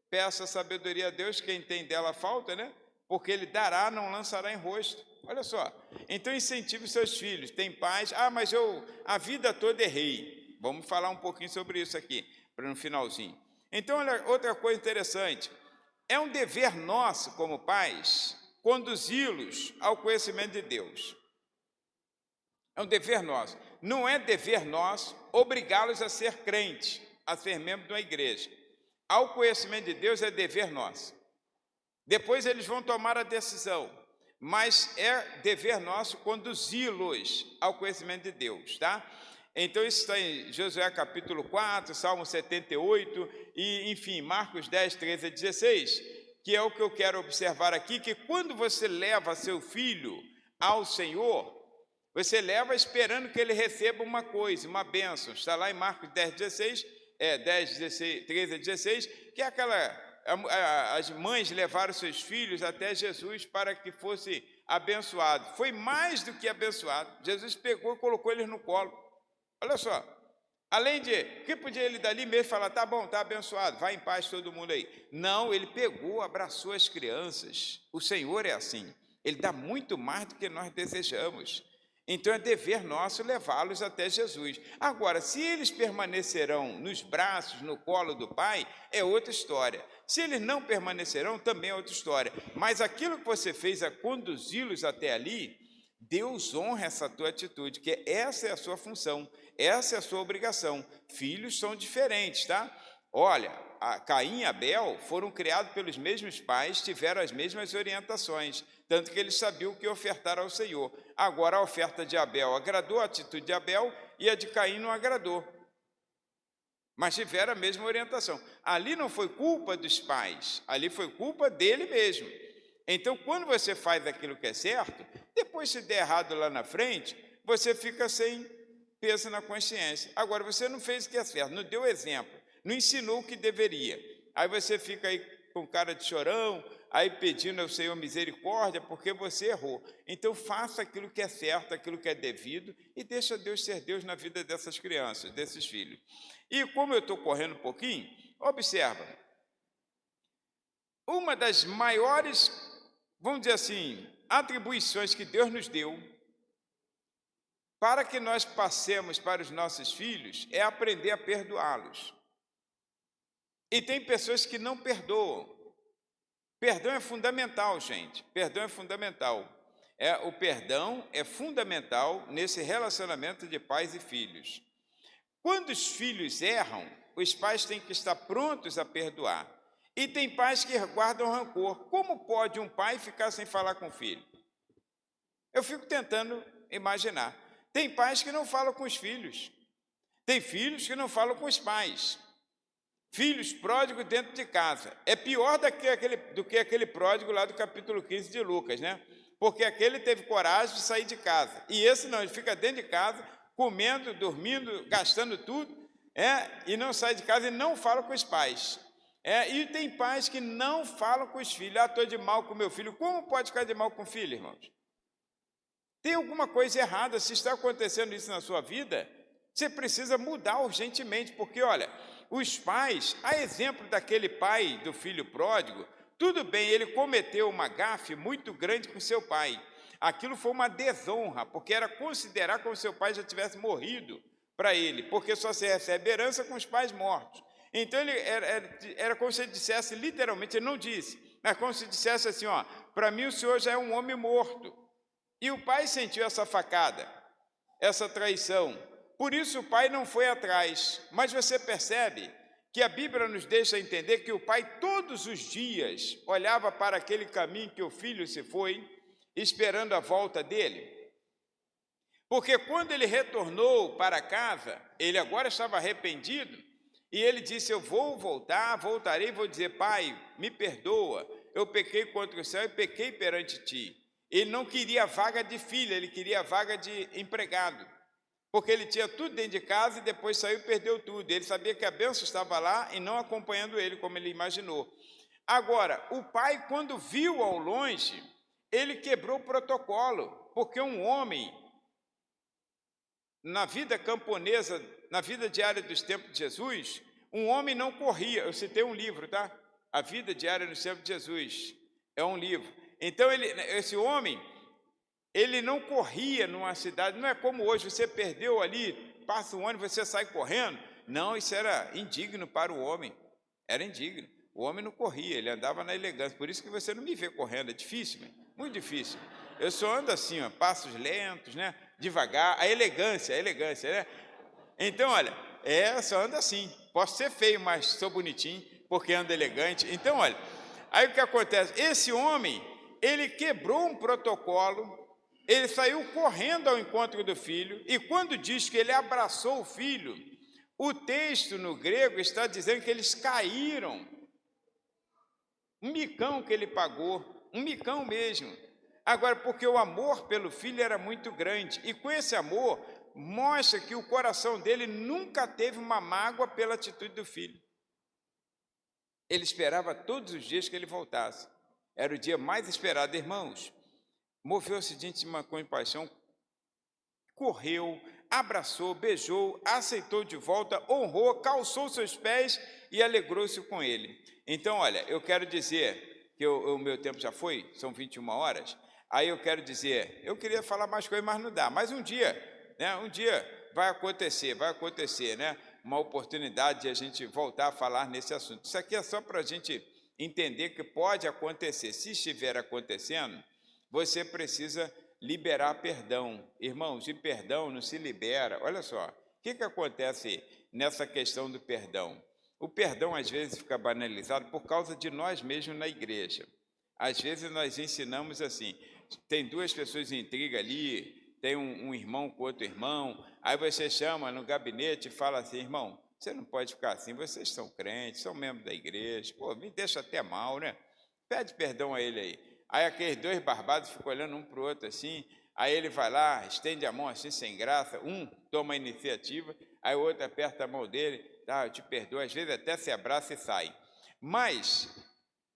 Peça sabedoria a Deus, quem tem dela falta, né? Porque Ele dará, não lançará em rosto. Olha só. Então incentive os seus filhos. Tem pais, mas eu a vida toda errei. Vamos falar um pouquinho sobre isso aqui, para no finalzinho. Então, olha, outra coisa interessante, é um dever nosso, como pais, conduzi-los ao conhecimento de Deus. É um dever nosso. Não é dever nosso obrigá-los a ser crente, a ser membro de uma igreja. Ao conhecimento de Deus é dever nosso. Depois eles vão tomar a decisão, mas é dever nosso conduzi-los ao conhecimento de Deus, tá? Então, isso está em Josué capítulo 4, Salmo 78, e, enfim, Marcos 10, 13 a 16, que é o que eu quero observar aqui, que quando você leva seu filho ao Senhor, você leva esperando que ele receba uma coisa, uma bênção. Está lá em Marcos 10, 16, 13 a 16, que é as mães levaram seus filhos até Jesus para que fosse abençoado. Foi mais do que abençoado. Jesus pegou e colocou eles no colo. Olha só, além de, que podia ele dali mesmo falar, tá bom, tá abençoado, vai em paz todo mundo aí. Não, ele pegou, abraçou as crianças. O Senhor é assim, Ele dá muito mais do que nós desejamos. Então é dever nosso levá-los até Jesus. Agora, se eles permanecerão nos braços, no colo do Pai, é outra história. Se eles não permanecerão, também é outra história. Mas aquilo que você fez a conduzi-los até ali, Deus honra essa tua atitude, que essa é a sua função. Essa é a sua obrigação. Filhos são diferentes, tá? Olha, Caim e Abel foram criados pelos mesmos pais, tiveram as mesmas orientações, tanto que eles sabiam o que ofertar ao Senhor. Agora, a oferta de Abel agradou a atitude de Abel e a de Caim não agradou. Mas tiveram a mesma orientação. Ali não foi culpa dos pais, ali foi culpa dele mesmo. Então, quando você faz aquilo que é certo, depois se der errado lá na frente, você fica sem peso na consciência. Agora, você não fez o que é certo, não deu exemplo, não ensinou o que deveria. Aí você fica aí com cara de chorão, aí pedindo ao Senhor misericórdia, porque você errou. Então, faça aquilo que é certo, aquilo que é devido, e deixa Deus ser Deus na vida dessas crianças, desses filhos. E como eu estou correndo um pouquinho, observa, uma das maiores, vamos dizer assim, atribuições que Deus nos deu para que nós passemos para os nossos filhos é aprender a perdoá-los. E tem pessoas que não perdoam. Perdão é fundamental, gente. Perdão é fundamental. O perdão é fundamental nesse relacionamento de pais e filhos. Quando os filhos erram, os pais têm que estar prontos a perdoar. E tem pais que guardam rancor. Como pode um pai ficar sem falar com o filho? Eu fico tentando imaginar. Tem pais que não falam com os filhos. Tem filhos que não falam com os pais. Filhos pródigos dentro de casa. É pior do que aquele pródigo lá do capítulo 15 de Lucas, né? Porque aquele teve coragem de sair de casa. E esse não, ele fica dentro de casa, comendo, dormindo, gastando tudo, e não sai de casa e não fala com os pais. E tem pais que não falam com os filhos. Estou de mal com meu filho. Como pode ficar de mal com o filho, irmãos? Tem alguma coisa errada. Se está acontecendo isso na sua vida, você precisa mudar urgentemente, porque, olha, os pais, a exemplo daquele pai do filho pródigo, tudo bem, ele cometeu uma gafe muito grande com seu pai. Aquilo foi uma desonra, porque era considerar como se seu pai já tivesse morrido para ele, porque só se recebe herança com os pais mortos. Então, ele era como se ele dissesse, literalmente, ele não disse, mas como se dissesse assim, para mim o senhor já é um homem morto. E o pai sentiu essa facada, essa traição. Por isso o pai não foi atrás. Mas você percebe que a Bíblia nos deixa entender que o pai todos os dias olhava para aquele caminho que o filho se foi, esperando a volta dele. Porque quando ele retornou para casa, ele agora estava arrependido, e ele disse, eu vou voltar, voltarei e vou dizer, pai, me perdoa, eu pequei contra o céu e pequei perante ti. Ele não queria vaga de filho, ele queria vaga de empregado. Porque ele tinha tudo dentro de casa e depois saiu e perdeu tudo. Ele sabia que a bênção estava lá e não acompanhando ele, como ele imaginou. Agora, o pai, quando viu ao longe, ele quebrou o protocolo, porque um homem, na vida camponesa, na vida diária dos tempos de Jesus, um homem não corria. Eu citei um livro, tá? A vida diária nos tempos de Jesus. É um livro. Então, esse homem, ele não corria numa cidade, não é como hoje, você perdeu ali, passa um ônibus, você sai correndo. Não, isso era indigno para o homem, era indigno. O homem não corria, ele andava na elegância, por isso que você não me vê correndo, é difícil, muito difícil. Eu só ando assim, passos lentos, né? Devagar, a elegância, né? Então, olha, só anda assim, posso ser feio, mas sou bonitinho, porque ando elegante. Então, olha, aí o que acontece? Esse homem, ele quebrou um protocolo, ele saiu correndo ao encontro do filho, e quando diz que ele abraçou o filho, o texto no grego está dizendo que eles caíram. Um micão que ele pagou, um micão mesmo. Agora, porque o amor pelo filho era muito grande, e com esse amor, mostra que o coração dele nunca teve uma mágoa pela atitude do filho. Ele esperava todos os dias que ele voltasse. Era o dia mais esperado, irmãos. Moveu-se de uma compaixão, correu, abraçou, beijou, aceitou de volta, honrou, calçou seus pés e alegrou-se com ele. Então, olha, eu quero dizer que o meu tempo já foi, são 21 horas, aí eu quero dizer, eu queria falar mais coisas, mas não dá. Mas um dia vai acontecer, né? Uma oportunidade de a gente voltar a falar nesse assunto. Isso aqui é só para a gente entender que pode acontecer. Se estiver acontecendo, você precisa liberar perdão. Irmãos, de perdão não se libera. Olha só, o que acontece nessa questão do perdão? O perdão, às vezes, fica banalizado por causa de nós mesmos na igreja. Às vezes, nós ensinamos assim, tem duas pessoas em intriga ali, tem um irmão com outro irmão, aí você chama no gabinete e fala assim, irmão, você não pode ficar assim, vocês são crentes, são membros da igreja, me deixa até mal, né? Pede perdão a ele aí. Aí aqueles dois barbados ficam olhando um para o outro assim, aí ele vai lá, estende a mão assim sem graça, um toma a iniciativa, aí o outro aperta a mão dele, tá, eu te perdoo, às vezes até se abraça e sai. Mas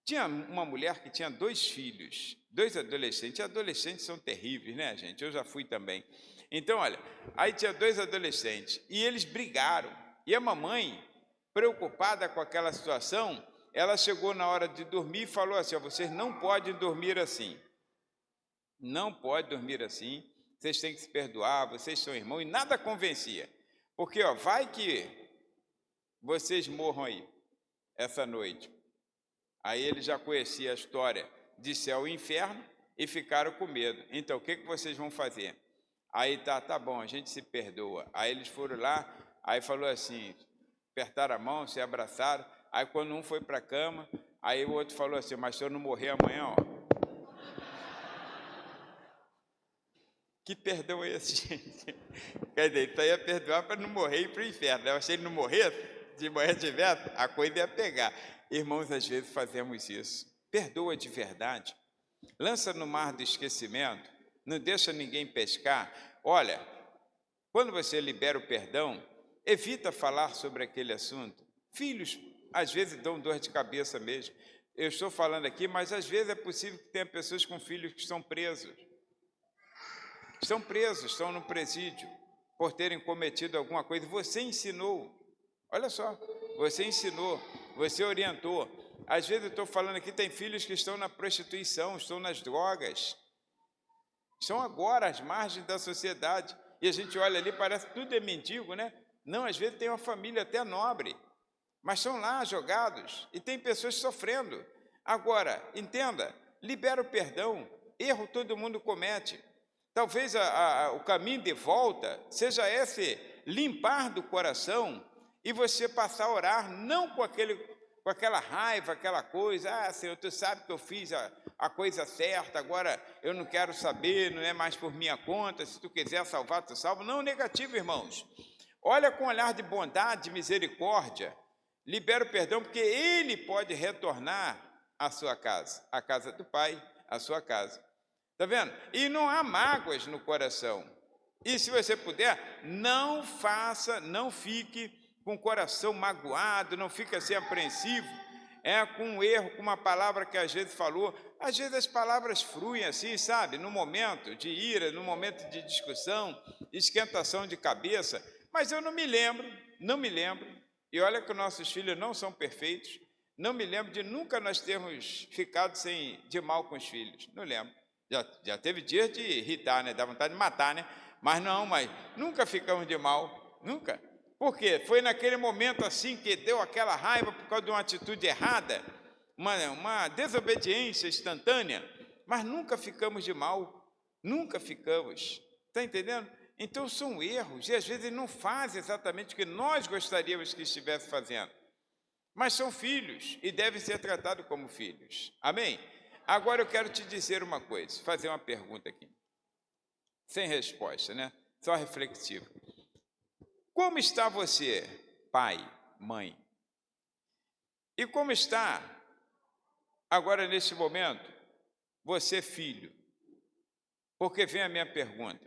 tinha uma mulher que tinha 2 filhos, 2 adolescentes. Adolescentes são terríveis, né, gente? Eu já fui também. Então, olha, aí tinha 2 adolescentes e eles brigaram. E a mamãe, preocupada com aquela situação, ela chegou na hora de dormir e falou assim: vocês não podem dormir assim. Não pode dormir assim, vocês têm que se perdoar, vocês são irmãos. E nada convencia. Porque, vai que vocês morram aí, essa noite. Aí ele já conhecia a história de céu e inferno e ficaram com medo. Então, o que vocês vão fazer? Aí tá bom, a gente se perdoa. Aí eles foram lá, aí falou assim, apertaram a mão, se abraçaram. Aí quando um foi para a cama, aí o outro falou assim: mas se eu não morrer amanhã, que perdão é esse, gente? Quer dizer, então ia perdoar para não morrer e ir para o inferno, né? Se ele não morrer, de manhã tivesse, a coisa ia pegar. Irmãos, às vezes fazemos isso. Perdoa de verdade. Lança no mar do esquecimento. Não deixa ninguém pescar. Olha, quando você libera o perdão, evita falar sobre aquele assunto. Filhos, às vezes, dão dor de cabeça mesmo. Eu estou falando aqui, mas às vezes é possível que tenha pessoas com filhos que estão presos. Estão presos, estão no presídio, por terem cometido alguma coisa. Você ensinou. Olha só, você ensinou, você orientou. Às vezes eu estou falando aqui, tem filhos que estão na prostituição, estão nas drogas, estão agora às margens da sociedade, e a gente olha ali, parece que tudo é mendigo, né? Não, às vezes tem uma família até nobre, mas estão lá jogados, e tem pessoas sofrendo. Agora, entenda, libera o perdão, erro todo mundo comete. Talvez o caminho de volta seja esse limpar do coração, e você passar a orar, não com aquela raiva, aquela coisa, Senhor, tu sabe que eu fiz a coisa certa, agora eu não quero saber, não é mais por minha conta, se tu quiser salvar, tu salva. Não, negativo, irmãos. Olha com um olhar de bondade, de misericórdia, libera o perdão, porque ele pode retornar à sua casa, a casa do Pai, a sua casa. Está vendo? E não há mágoas no coração. E se você puder, não fique com o coração magoado, não fica assim apreensivo, com um erro, com uma palavra que às vezes falou. Às vezes as palavras fluem assim, sabe? No momento de ira, no momento de discussão, esquentação de cabeça. Mas eu não me lembro, e olha que nossos filhos não são perfeitos, não me lembro de nunca nós termos ficado de mal com os filhos, não lembro. Já teve dias de irritar, né? Dá vontade de matar, né? Mas nunca ficamos de mal, nunca. Por quê? Foi naquele momento assim que deu aquela raiva por causa de uma atitude errada, uma desobediência instantânea, mas nunca ficamos de mal, nunca ficamos. Está entendendo? Então são erros, e às vezes não fazem exatamente o que nós gostaríamos que estivesse fazendo, mas são filhos e devem ser tratados como filhos. Amém? Agora eu quero te dizer uma coisa, fazer uma pergunta aqui, sem resposta, né? Só reflexivo. Como está você, pai, mãe? E como está, agora nesse momento, você, filho? Porque vem a minha pergunta.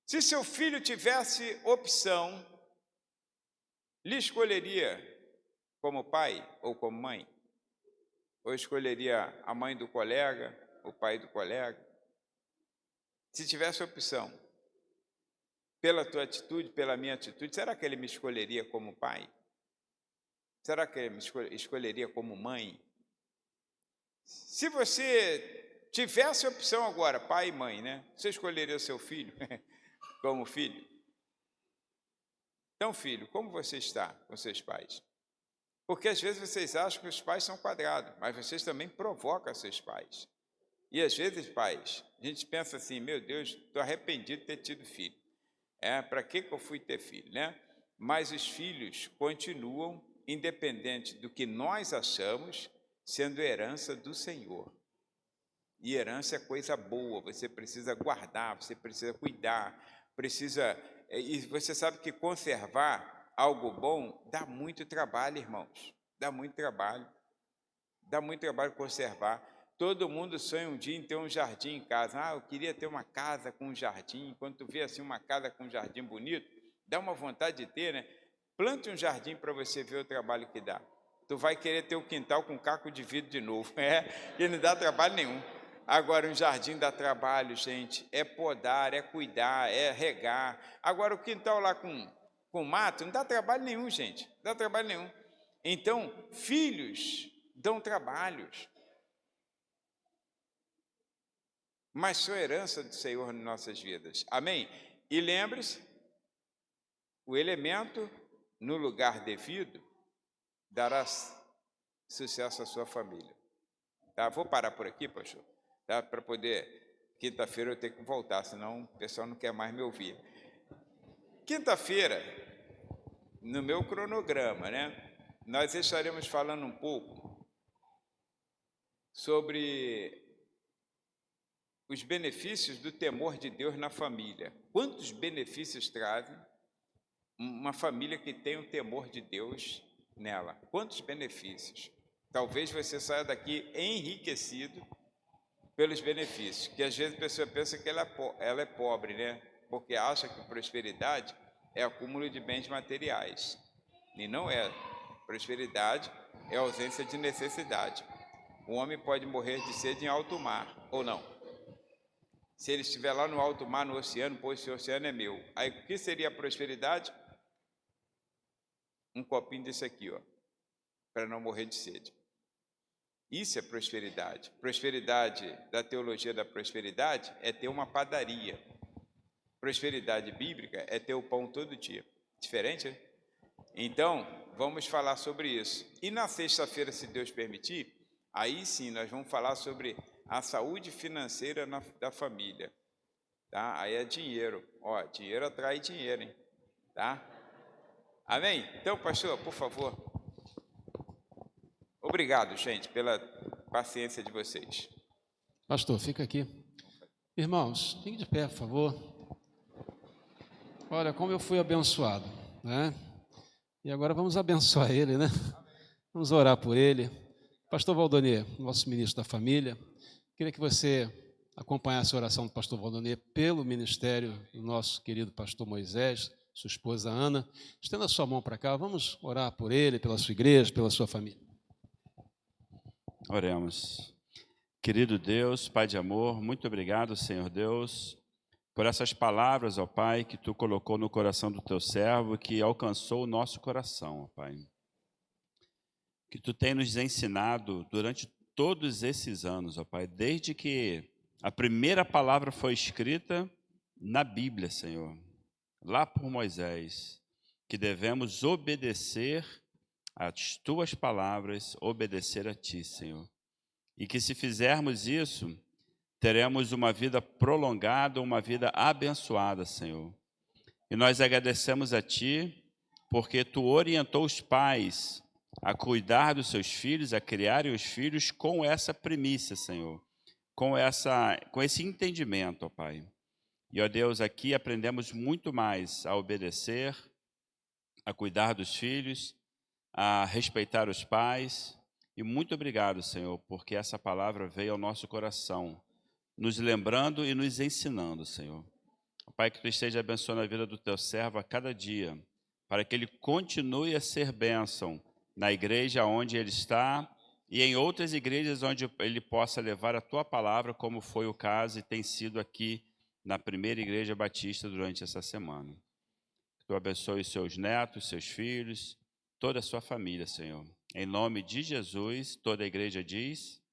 Se seu filho tivesse opção, lhe escolheria como pai ou como mãe? Ou escolheria a mãe do colega, o pai do colega? Se tivesse opção, pela tua atitude, pela minha atitude, será que ele me escolheria como pai? Será que ele me escolheria como mãe? Se você tivesse opção agora, pai e mãe, né? Você escolheria o seu filho como filho? Então, filho, como você está com seus pais? Porque às vezes vocês acham que os pais são quadrados, mas vocês também provocam seus pais. E às vezes, pais, a gente pensa assim, meu Deus, estou arrependido de ter tido filho. Para que eu fui ter filho, né? Mas os filhos continuam, independente do que nós achamos, sendo herança do Senhor. E herança é coisa boa, você precisa guardar, você precisa cuidar, e você sabe que conservar algo bom dá muito trabalho, irmãos. Dá muito trabalho conservar. Todo mundo sonha um dia em ter um jardim em casa. Ah, eu queria ter uma casa com um jardim. Quando tu vê assim uma casa com um jardim bonito, dá uma vontade de ter, né? Plante um jardim para você ver o trabalho que dá. Tu vai querer ter o quintal com caco de vidro de novo, e não dá trabalho nenhum. Agora, um jardim dá trabalho, gente, é podar, é cuidar, é regar. Agora, o quintal lá com mato, não dá trabalho nenhum, gente, não dá trabalho nenhum. Então, filhos dão trabalhos, mas são herança do Senhor em nossas vidas, amém? E lembre-se, o elemento no lugar devido dará sucesso à sua família. Tá? Vou parar por aqui, pastor, tá? Para poder, quinta-feira eu tenho que voltar, senão o pessoal não quer mais me ouvir. Quinta-feira, no meu cronograma, né, nós estaremos falando um pouco sobre os benefícios do temor de Deus na família. Quantos benefícios trazem uma família que tem o temor de Deus nela? Quantos benefícios? Talvez você saia daqui enriquecido pelos benefícios, que às vezes a pessoa pensa que ela é pobre, né? Porque acha que prosperidade é acúmulo de bens materiais. E não é. Prosperidade é ausência de necessidade. O homem pode morrer de sede em alto mar, ou não. Se ele estiver lá no alto mar, no oceano, pois esse oceano é meu. Aí o que seria a prosperidade? Um copinho desse aqui, ó, para não morrer de sede. Isso é prosperidade. Prosperidade da teologia da prosperidade é ter uma padaria. Prosperidade bíblica é ter o pão todo dia. Diferente, né? Então, vamos falar sobre isso. E na sexta-feira, se Deus permitir, aí sim nós vamos falar sobre a saúde financeira da família. Tá? Aí é dinheiro. Ó, dinheiro atrai dinheiro, hein? Tá? Amém? Então, pastor, por favor. Obrigado, gente, pela paciência de vocês. Pastor, fica aqui. Irmãos, fique de pé, por favor. Olha, como eu fui abençoado, né? E agora vamos abençoar ele, né? Vamos orar por ele. Pastor Valdonier, nosso ministro da família, queria que você acompanhasse a oração do pastor Valdonier pelo ministério do nosso querido pastor Moisés, sua esposa Ana. Estenda a sua mão para cá, vamos orar por ele, pela sua igreja, pela sua família. Oremos. Querido Deus, Pai de amor, muito obrigado, Senhor Deus, por essas palavras, ó Pai, que Tu colocou no coração do Teu servo, que alcançou o nosso coração, ó Pai. Que Tu tem nos ensinado durante todos esses anos, ó Pai, desde que a primeira palavra foi escrita na Bíblia, Senhor, lá por Moisés, que devemos obedecer às Tuas palavras, obedecer a Ti, Senhor. E que se fizermos isso, teremos uma vida prolongada, uma vida abençoada, Senhor. E nós agradecemos a Ti, porque Tu orientou os pais a cuidar dos seus filhos, a criarem os filhos com essa primícia, Senhor, com esse entendimento, ó Pai. E, ó Deus, aqui aprendemos muito mais a obedecer, a cuidar dos filhos, a respeitar os pais. E muito obrigado, Senhor, porque essa palavra veio ao nosso coração, nos lembrando e nos ensinando, Senhor. Pai, que Tu esteja abençoando a vida do Teu servo a cada dia, para que ele continue a ser bênção na igreja onde ele está e em outras igrejas onde ele possa levar a Tua palavra, como foi o caso e tem sido aqui na primeira igreja batista durante essa semana. Que Tu abençoe os seus netos, seus filhos, toda a sua família, Senhor. Em nome de Jesus, toda a igreja diz...